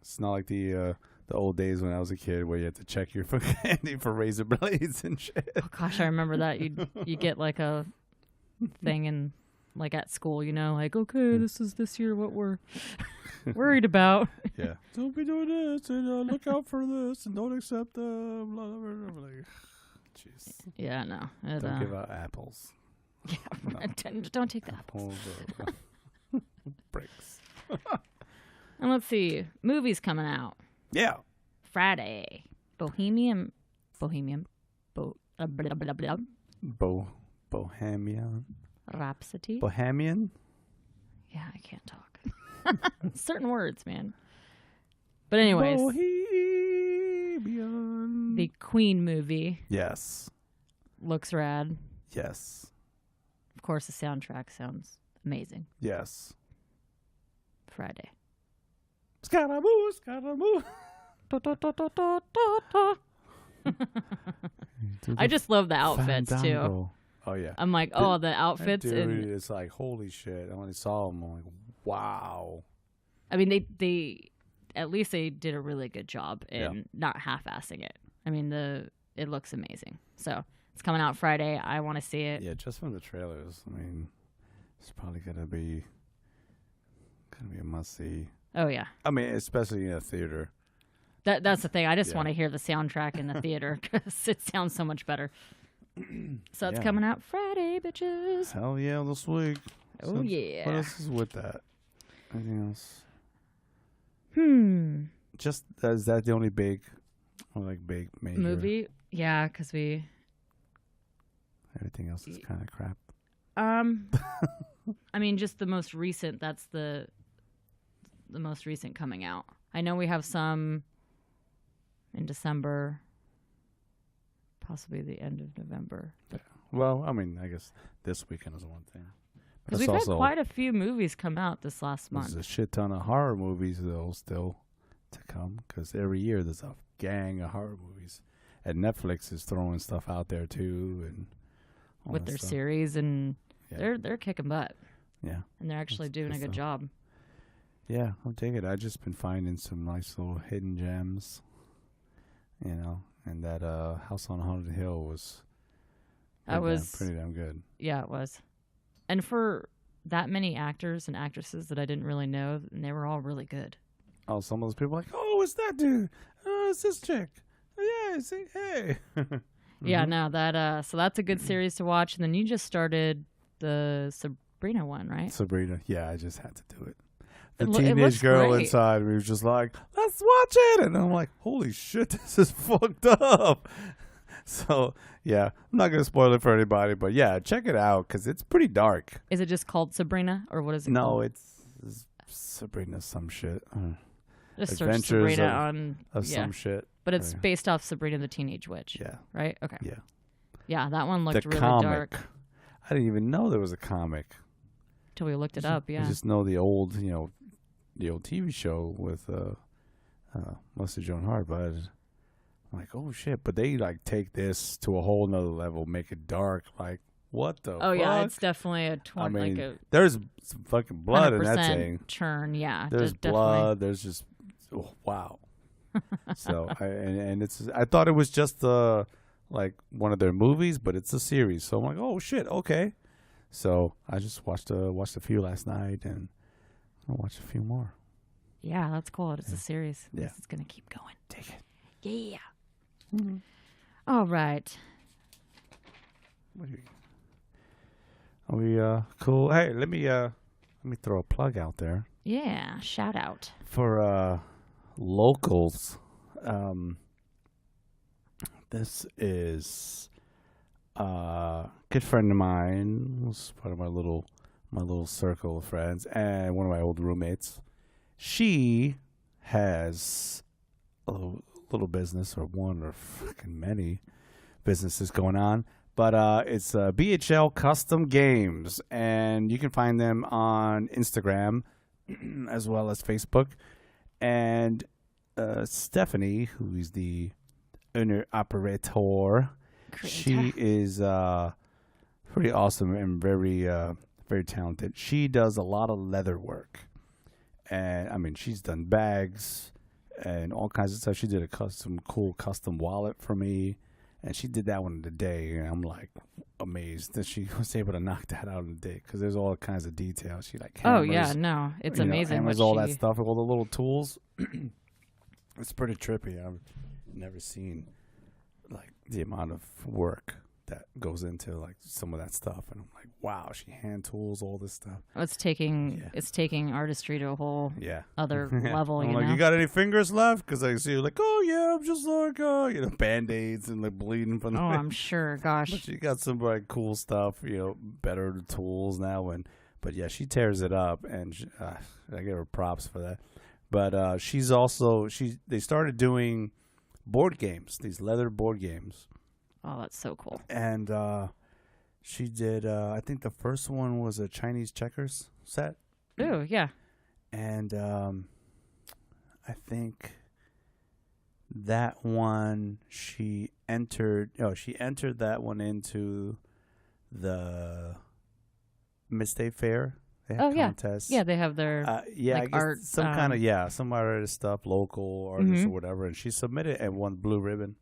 it's not like the old days when I was a kid where you had to check your candy for razor blades and shit. Oh gosh, I remember that. You get like a thing and like at school, like, okay, this is this year what we're worried about. Yeah. Don't be doing this and look out for this and don't accept them. Like, jeez. Yeah, no. Don't give out apples. Yeah, no. Don't take the apples. Bricks. And let's see. Movies coming out. Yeah. Friday. Bohemian. Bohemian. Rhapsody. Bohemian? Yeah, I can't talk. Certain words, man. But anyways. Bohemian. The Queen movie. Yes. Looks rad. Yes. Of course, the soundtrack sounds amazing. Yes. Friday. Scaramouche, Scaramouche. I just love the outfits, too. Oh, yeah. I'm like, the outfits. Dude, it's like, holy shit. I only saw them. I'm like, wow. I mean, they at least they did a really good job in not half-assing it. I mean, it looks amazing. So it's coming out Friday. I want to see it. Yeah, just from the trailers. I mean, it's probably gonna be a must-see. Oh, yeah. I mean, especially in a theater. That's the thing. I just want to hear the soundtrack in the theater because it sounds so much better. So it's coming out Friday, bitches. Hell yeah, this week. Oh, yeah. What else is with that? Anything else? Just, is that the only big major movie? Yeah, because everything else is kind of crap. I mean, just the most recent. That's the most recent coming out. I know we have some in December, possibly the end of November. Yeah. Well, I mean, I guess this weekend is one thing. Because we've had quite a few movies come out this last month. There's a shit ton of horror movies, though, still to come. Because every year there's a gang of horror movies. And Netflix is throwing stuff out there, too. And with their series, and they're kicking butt. Yeah. And they're actually doing a good job. Yeah, I'll take it. I've just been finding some nice little hidden gems, and that House on Haunted Hill was pretty damn good. Yeah, it was. And for that many actors and actresses that I didn't really know, and they were all really good. Oh, some of those people are like, oh, it's that dude. Oh, it's this chick. Oh, yeah, see, hey. Yeah, no, so that's a good series to watch. And then you just started the Sabrina one, right? Sabrina, yeah, I just had to do it. The it teenage girl great. inside me was just like, let's watch it. And I'm like, holy shit, this is fucked up. So, yeah, I'm not going to spoil it for anybody. But, yeah, check it out because it's pretty dark. Is it just called Sabrina or what is it called? No, it's Sabrina some shit. Just search Sabrina of some shit. But it's based off Sabrina the Teenage Witch. Yeah. Right? Okay. Yeah. Yeah, that one looked really comic. dark. I didn't even know there was a comic. Till we looked it up, yeah. I just know the old TV show with Melissa Joan Hart, but I'm like, oh shit! But they like take this to a whole nother level, make it dark. Like, what the Oh fuck? yeah, it's definitely a I mean, like a there's some fucking blood in that 100% thing. churn. Yeah, There's blood. There's just wow. So I thought it was just like one of their movies, but it's a series. So I'm like, oh shit, okay. So I just watched a few last night, and I'll watch a few more. Yeah, that's cool. It's a series. Yeah, it's gonna keep going. Take it. Yeah. Mm-hmm. All right. Are we cool? Hey, let me throw a plug out there. Yeah, shout out For locals. This is a good friend of mine, who's part of my little circle of friends, and one of my old roommates. She has a little business, or one, or fucking many businesses going on. But it's BHL Custom Games, and you can find them on Instagram as well as Facebook. And Stephanie, who is the owner-operator, she is pretty awesome and very talented. She does a lot of leather work. And, I mean, she's done bags and all kinds of stuff. She did a cool custom wallet for me. And she did that one in a day, and I'm like amazed that she was able to knock that out in a day because there's all kinds of details. She like hammers, it's amazing. Hammers all that stuff with all the little tools. It's pretty trippy. I've never seen like the amount of work that goes into like some of that stuff, and I'm like, wow, she hand tools all this stuff. It's taking artistry to a whole other level. I'm like, you got any fingers left? Because I see you like, oh yeah, I'm just like band-aids and like bleeding from. I'm sure. Gosh, but she got some like cool stuff. Better tools now, but yeah, she tears it up, and I give her props for that. But she's also they started doing board games, these leather board games. Oh, that's so cool. And she did, I think the first one was a Chinese checkers set. Oh, yeah. And I think that one she entered that one into the Mid-State Fair. They have contests. Yeah, they have their like art. Some kind of, some artist stuff, local artists or whatever. And she submitted and won blue ribbon.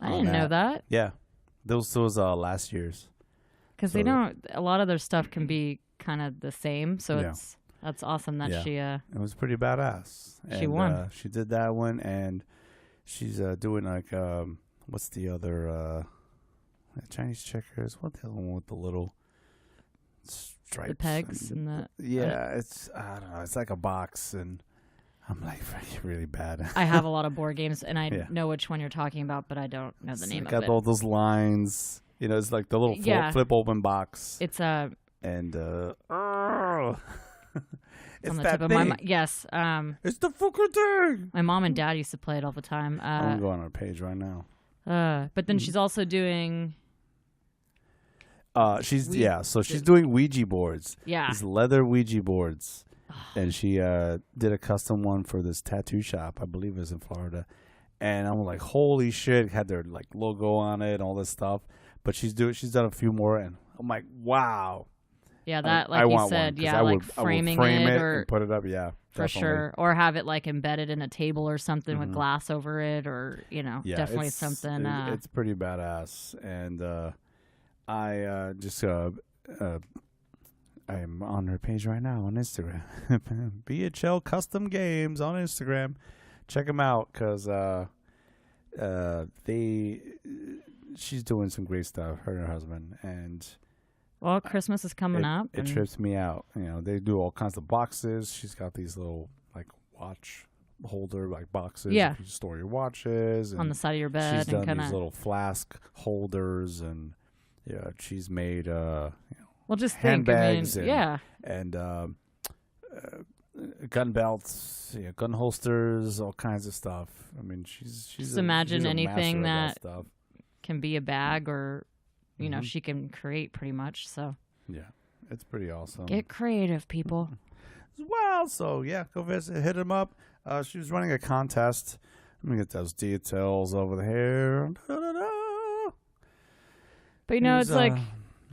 I didn't know that. Yeah. Those last year's. Because they don't, a lot of their stuff can be kind of the same. So that's awesome that she. It was pretty badass. She won. She did that one, and she's doing like, what's the other, Chinese checkers? What the other one with the little stripes? The pegs and the. It's, I don't know, it's like a box, and I'm like really bad. I have a lot of board games, and I know which one you're talking about, but I don't know the name of it. Got all those lines. It's like the little flip open box. It's and it's it's on the that tip of thing. my yes. It's the fucking thing. My mom and dad used to play it all the time. I'm going on her page right now. But then she's also doing. She's doing Ouija boards. Yeah, these leather Ouija boards. And she did a custom one for this tattoo shop, I believe it was in Florida. And I'm like, holy shit, had their like logo on it and all this stuff. But she's done a few more, and I'm like, wow. Yeah, that like you said, I like would framing frame it or and put it up, for definitely. sure, or have it like embedded in a table or something with glass over it, or definitely something. It's pretty badass, and I just I'm on her page right now on Instagram. BHL Custom Games on Instagram. Check them out because she's doing some great stuff, her and her husband. And well, Christmas is coming up. It trips me out. They do all kinds of boxes. She's got these little like watch holder like boxes. Yeah. You store your watches. And on the side of your bed. She's done these little flask holders, and she's made well, just handbags, and gun belts, gun holsters, all kinds of stuff. I mean, she's just imagine anything that can be a bag, or she can create pretty much. So it's pretty awesome. Get creative, people. Well, so go visit, hit him up. She was running a contest. Let me get those details over here. But it's like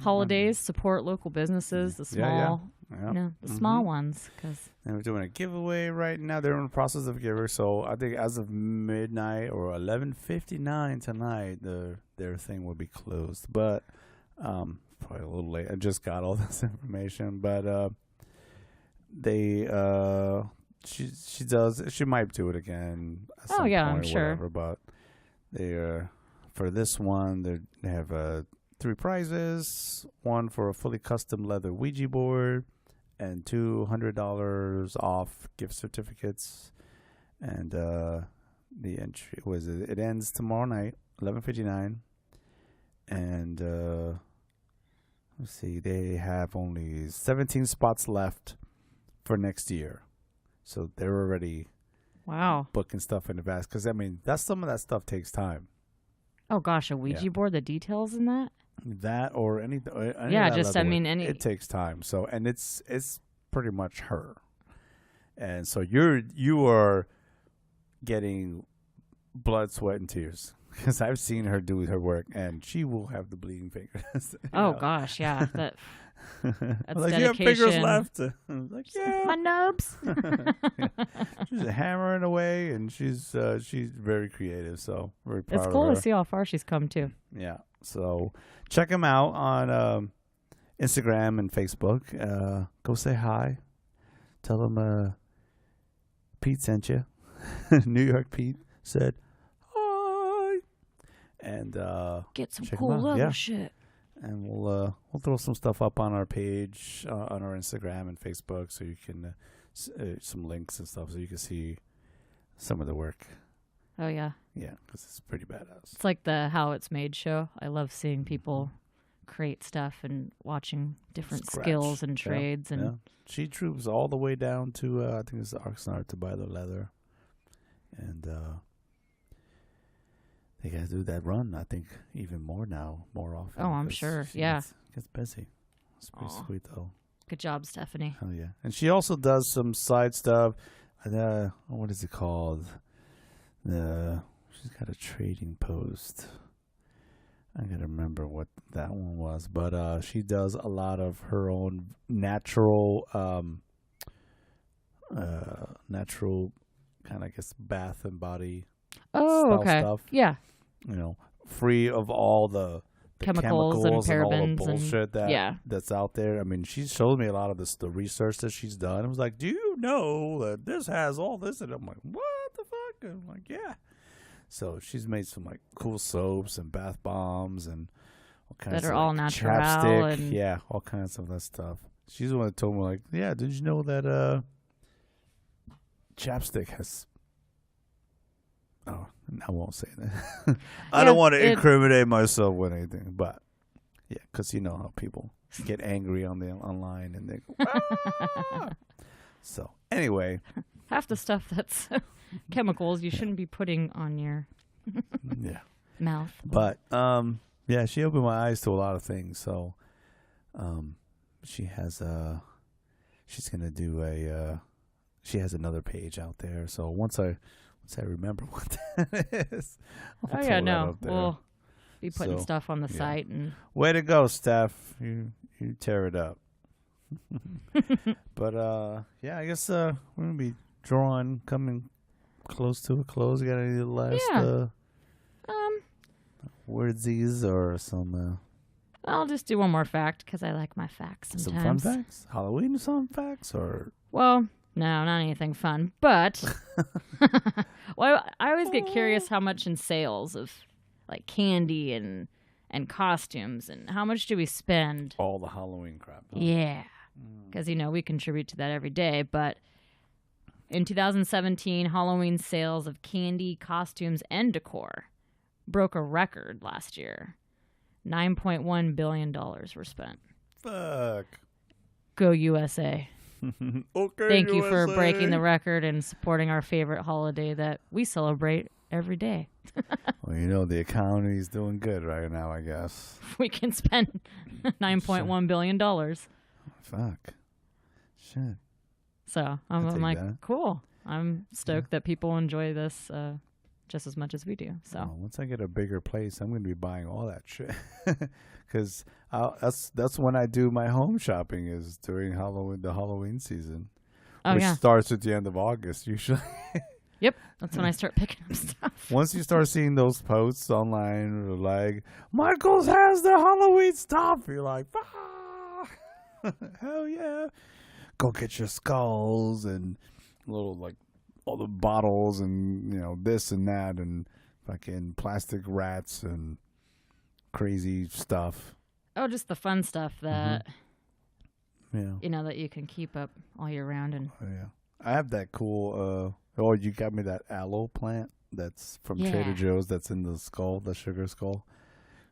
holidays, support local businesses, the small, the small ones. And we're doing a giveaway right now. They're in the process of giving. So I think as of midnight or 11:59 tonight, their thing will be closed. But probably a little late. I just got all this information, but she might do it again at some point, I'm sure. Whatever, but they for this one they have 3 prizes, one for a fully custom leather Ouija board and $200 off gift certificates. And the entry it ends tomorrow night 11:59, and let's see, they have only 17 spots left for next year. So they're already booking stuff in advance, because I mean some of that stuff takes time. Oh gosh, a Ouija board, the details in that? That or any it takes time. So, and it's pretty much her. And so you are getting blood, sweat, and tears, because I've seen her do her work, and she will have the bleeding fingers. Gosh, yeah. That's like, you have fingers left? Like, yeah. My nubs. She's hammering away, and she's very creative, so very proud of her. It's cool to see how far she's come, too. Yeah. So check them out on Instagram and Facebook. Go say hi. Tell them Pete sent you. New York Pete said hi. And get some cool leather shit. And we'll throw some stuff up on our page, on our Instagram and Facebook, so you can some links and stuff, so you can see some of the work. Oh yeah. Yeah, because it's pretty badass. It's like the How It's Made show. I love seeing people create stuff and watching different skills and trades. And she troops all the way down to I think it's the Oxnard to buy the leather, and they gotta do that run. I think even more often. Oh, I'm sure. Yeah, gets busy. It's pretty sweet though. Good job, Stephanie. Oh yeah, and she also does some side stuff. What is it called? She's got a trading post. I gotta remember what that one was, but she does a lot of her own natural kind of, I guess, bath and body stuff. Yeah. Free of all the chemicals and parabens and all the bullshit that's out there. I mean, she showed me a lot of the research that she's done. I was like, do you know that this has all this? And I'm like, what the fuck? And I'm like, yeah. So she's made some like cool soaps and bath bombs and all kinds that are all natural chapstick. Yeah, all kinds of that stuff. She's the one that told me, like, yeah, did you know that chapstick has... Oh, I won't say that. I don't want to incriminate myself with anything, but yeah, because you know how people get angry online and they go, ah! So anyway, half the stuff that's chemicals you shouldn't be putting on your mouth. But she opened my eyes to a lot of things. So she has she's gonna do she has another page out there. So once I remember what that is. We'll be putting stuff on the site. And way to go, Steph. You tear it up. But I guess we're gonna be coming close to a close. You got any last wordsies or some? I'll just do one more fact because I like my facts sometimes. Some fun facts, Halloween fun facts, or no, not anything fun, but I always get curious how much in sales of like candy and costumes, and how much do we spend? All the Halloween crap. Huh? Yeah, because we contribute to that every day. But in 2017, Halloween sales of candy, costumes, and decor broke a record last year. $9.1 billion were spent. Fuck. Go USA. Okay, Thank you USA. for breaking the record and supporting our favorite holiday that we celebrate every day. Well, the economy is doing good right now, I guess. We can spend $9.1 billion. Fuck. Shit. So I'm like, cool. I'm stoked that people enjoy this just as much as we do. So once I get a bigger place, I'm going to be buying all that shit. Because that's when I do my home shopping, is during the Halloween season, which starts at the end of August usually. Yep, that's when I start picking up stuff. Once you start seeing those posts online, like, Michael's has the Halloween stuff, you're like, hell yeah. Go get your skulls and little, like, all the bottles and, this and that and fucking plastic rats and crazy stuff. Oh, just the fun stuff that, that you can keep up all year round. And I have that cool... you got me that aloe plant that's from Trader Joe's that's in the skull, the sugar skull.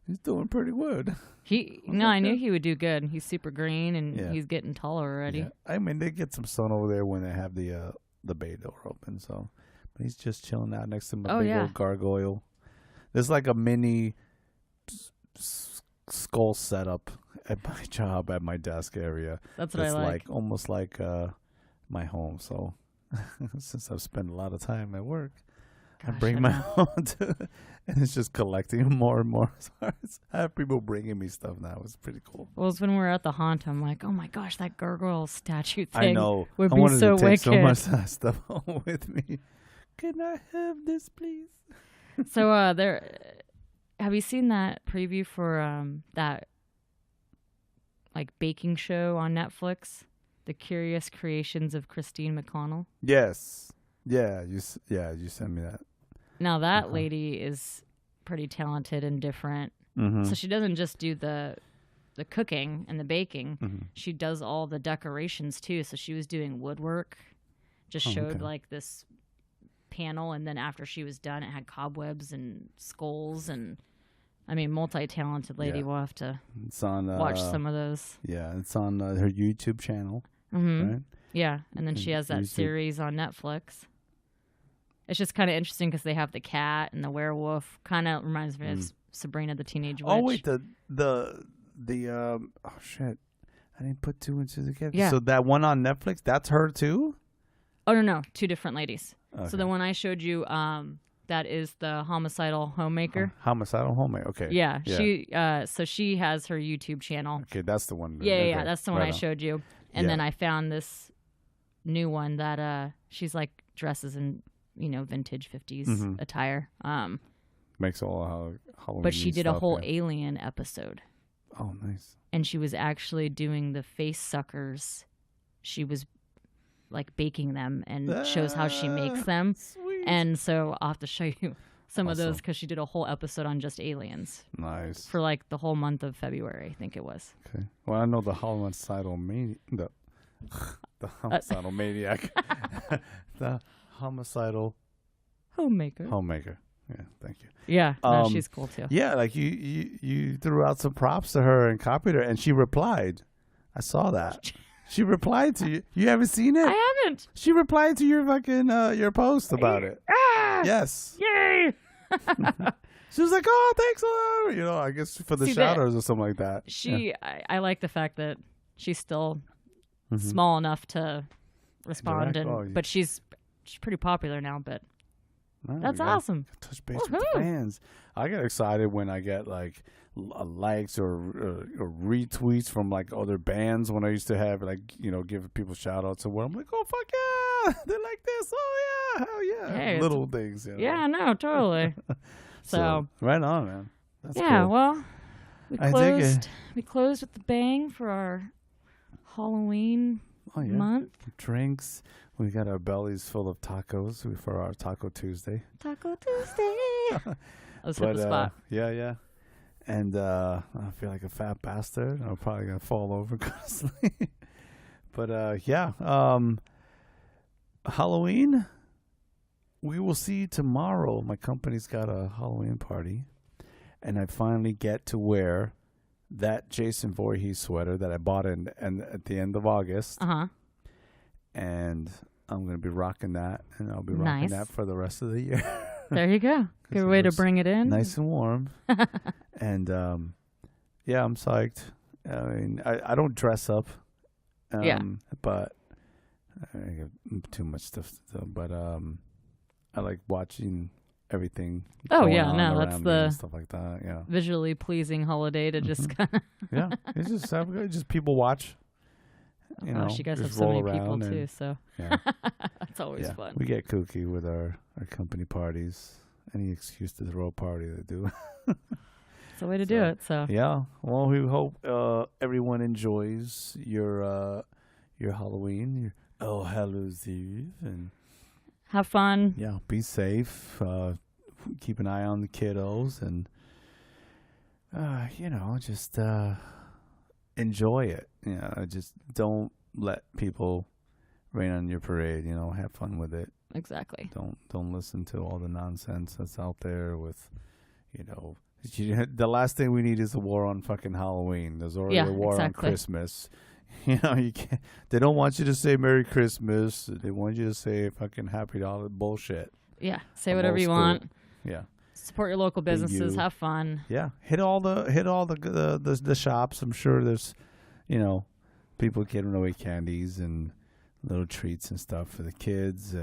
He's doing pretty good. I knew he would do good. He's super green and he's getting taller already. Yeah. I mean, they get some sun over there when they have the bay door open. So, but he's just chilling out next to my big old gargoyle. There's like a mini skull setup at my job at my desk area. That's what I like. Almost like my home. So. Since I've spent a lot of time at work, I bring my own and it's just collecting more and more. I have people bringing me stuff now. It's pretty cool. Well, it's when we're at the haunt, I'm like, oh my gosh, that gargoyle statue thing. I know. Would I be wanted so to take wicked. so much stuff home with me. Can I have this, please? So, have you seen that preview for that like baking show on Netflix? The Curious Creations of Christine McConnell. Yes. Yeah. You sent me that. Now that lady is pretty talented and different. Mm-hmm. So she doesn't just do the cooking and the baking. Mm-hmm. She does all the decorations too. So she was doing woodwork. Just showed like this panel, and then after she was done, it had cobwebs and skulls and. I mean, multi-talented lady. We'll have to watch some of those. Yeah, it's on her YouTube channel. Mm-hmm. Right? Yeah, and then she has that series on Netflix. It's just kind of interesting because they have the cat and the werewolf. Kind of reminds me of Sabrina the Teenage Witch. Oh wait, the oh shit, I didn't put two and two together. Yeah. So that one on Netflix, that's her too? Oh no, two different ladies. Okay. So the one I showed you, that is the homicidal homemaker. Homicidal homemaker. Okay. Yeah. She so she has her YouTube channel. Okay, that's the one. Yeah, that's the one I showed you. And then I found this new one that she's like dresses in, vintage 50s attire. Makes all Halloween. But she did a whole alien episode. Oh, nice. And she was actually doing the face suckers. She was like baking them and shows how she makes them. Sweet. And so I'll have to show you some of those because she did a whole episode on just aliens. Nice. For like the whole month of February, I think it was. Okay. Well, I know the homicidal maniac. The homicidal maniac. The homicidal homemaker. Yeah, thank you. Yeah, no, she's cool too. Yeah, like you threw out some props to her and copied her, and she replied. I saw that. She replied to you. You haven't seen it? I haven't. She replied to your fucking your post about it. Ah! Yes. Yay! She was like, "Oh, thanks a lot." I guess for the shouters or something like that. I like the fact that she's still small enough to respond, but she's pretty popular now. But that's awesome. Touch base with the fans. I get excited when I get like likes or retweets from like other bands when I used to have give people shout outs and what I'm like, oh fuck yeah, they like this, oh yeah, hell yeah, hey, little things. Yeah, no, totally. So right on, man. That's cool. Well, we closed with the bang for our Halloween month. Drinks. We got our bellies full of tacos for our Taco Tuesday. Taco Tuesday. Let's hit the spot. Yeah. And I feel like a fat bastard. I'm probably going to fall over constantly. But Halloween, we will see tomorrow. My company's got a Halloween party. And I finally get to wear that Jason Voorhees sweater that I bought at the end of August. Uh-huh. And I'm going to be rocking that. And I'll be rocking that for the rest of the year. There you go. Good way to bring it in. Nice and warm. And, I'm psyched. I mean, I don't dress up. But I got too much stuff to do. But I like watching everything. Oh yeah, no, that's the stuff like that. Yeah, visually pleasing holiday to just kind of. Yeah, it's just people watch. You know, you guys have so many people too, so yeah. that's always fun. We get kooky with our company parties. Any excuse to throw a party, they do. It's the way to do it. So yeah, well, we hope everyone enjoys your Halloween, your All Hallows Eve, and have fun. Yeah, be safe. Keep an eye on the kiddos, and just enjoy it. Just don't let people rain on your parade. Have fun with it. Exactly. Don't listen to all the nonsense that's out there with, the last thing we need is a war on fucking Halloween. There's already a war on Christmas. You can't. They don't want you to say Merry Christmas. They want you to say fucking Happy Holiday bullshit. Yeah, say whatever you want. Yeah. Support your local businesses. Have fun. Yeah, hit all the shops. I'm sure there's, people giving away candies and little treats and stuff for the kids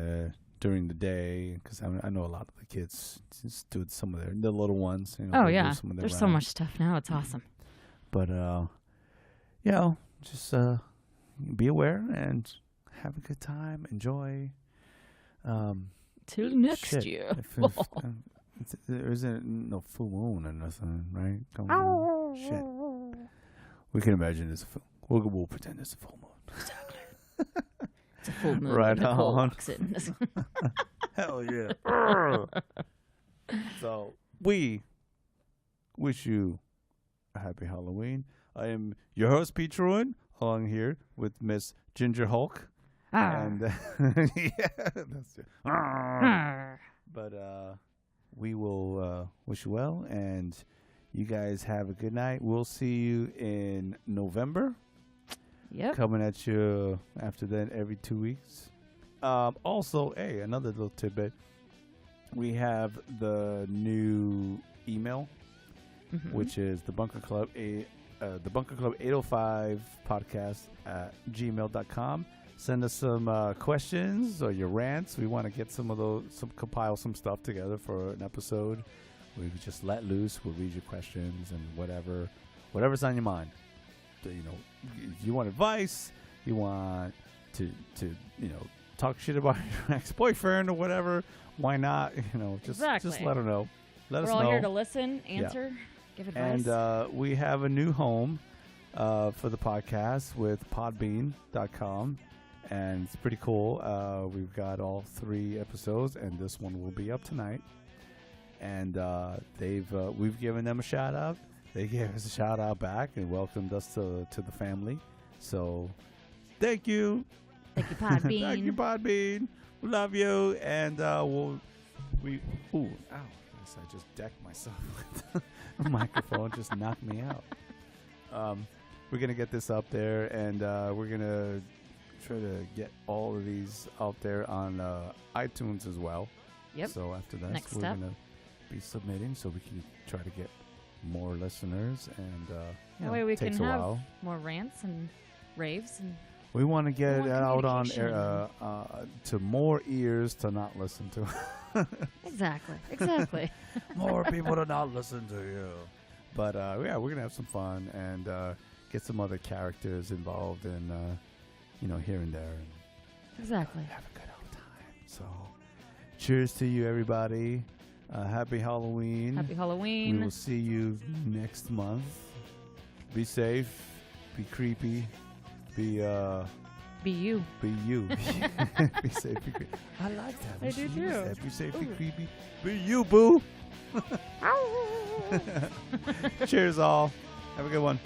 during the day. Because I know a lot of the kids just do some of the little ones. Oh yeah, there's so much stuff now. It's awesome. But just be aware and have a good time. Enjoy. Till next year. There isn't no full moon or nothing, right? Shit. We can imagine it's a full. We'll pretend it's a full moon. Exactly. It's a full moon. Right on. Hell yeah. So we wish you a happy Halloween. I am your host, Pete Truin, along here with Miss Ginger Hulk. And that's it. But we will wish you well, and you guys have a good night. We'll see you in November. Yep. Coming at you after that every 2 weeks. Also, another little tidbit. We have the new email, which is the Bunker Club, the Bunker Club 805 podcast at gmail.com. Send us some questions or your rants. We want to get compile some stuff together for an episode. We just let loose. We'll read your questions and whatever's on your mind. If you want advice, you want to talk shit about your ex-boyfriend or whatever, why not? Just let her know. Let us know. We're all here to listen, answer, give advice. And we have a new home for the podcast with podbean.com. And it's pretty cool. We've got all 3 episodes, and this one will be up tonight. And we've given them a shout out. They gave us a shout out back and welcomed us to the family. So, thank you. Thank you, Podbean. Thank you, Podbean. We love you, and I just decked myself with the microphone. Just knocked me out. We're gonna get this up there, and we're gonna try to get all of these out there on iTunes as well. Yep. So after that, we're going to be submitting so we can try to get more listeners. And that way we can have more rants and raves. And we want to get it out on air, to more ears to not listen to. Exactly. More people to not listen to you. But we're going to have some fun and get some other characters involved in here and there. Exactly. Have a good old time. So, cheers to you, everybody. Happy Halloween. Happy Halloween. We will see you next month. Be safe. Be creepy. Be you. Be you. Be safe. Be creepy. I like that. I do too. Be safe. Be creepy. Be you, boo. Cheers, all. Have a good one.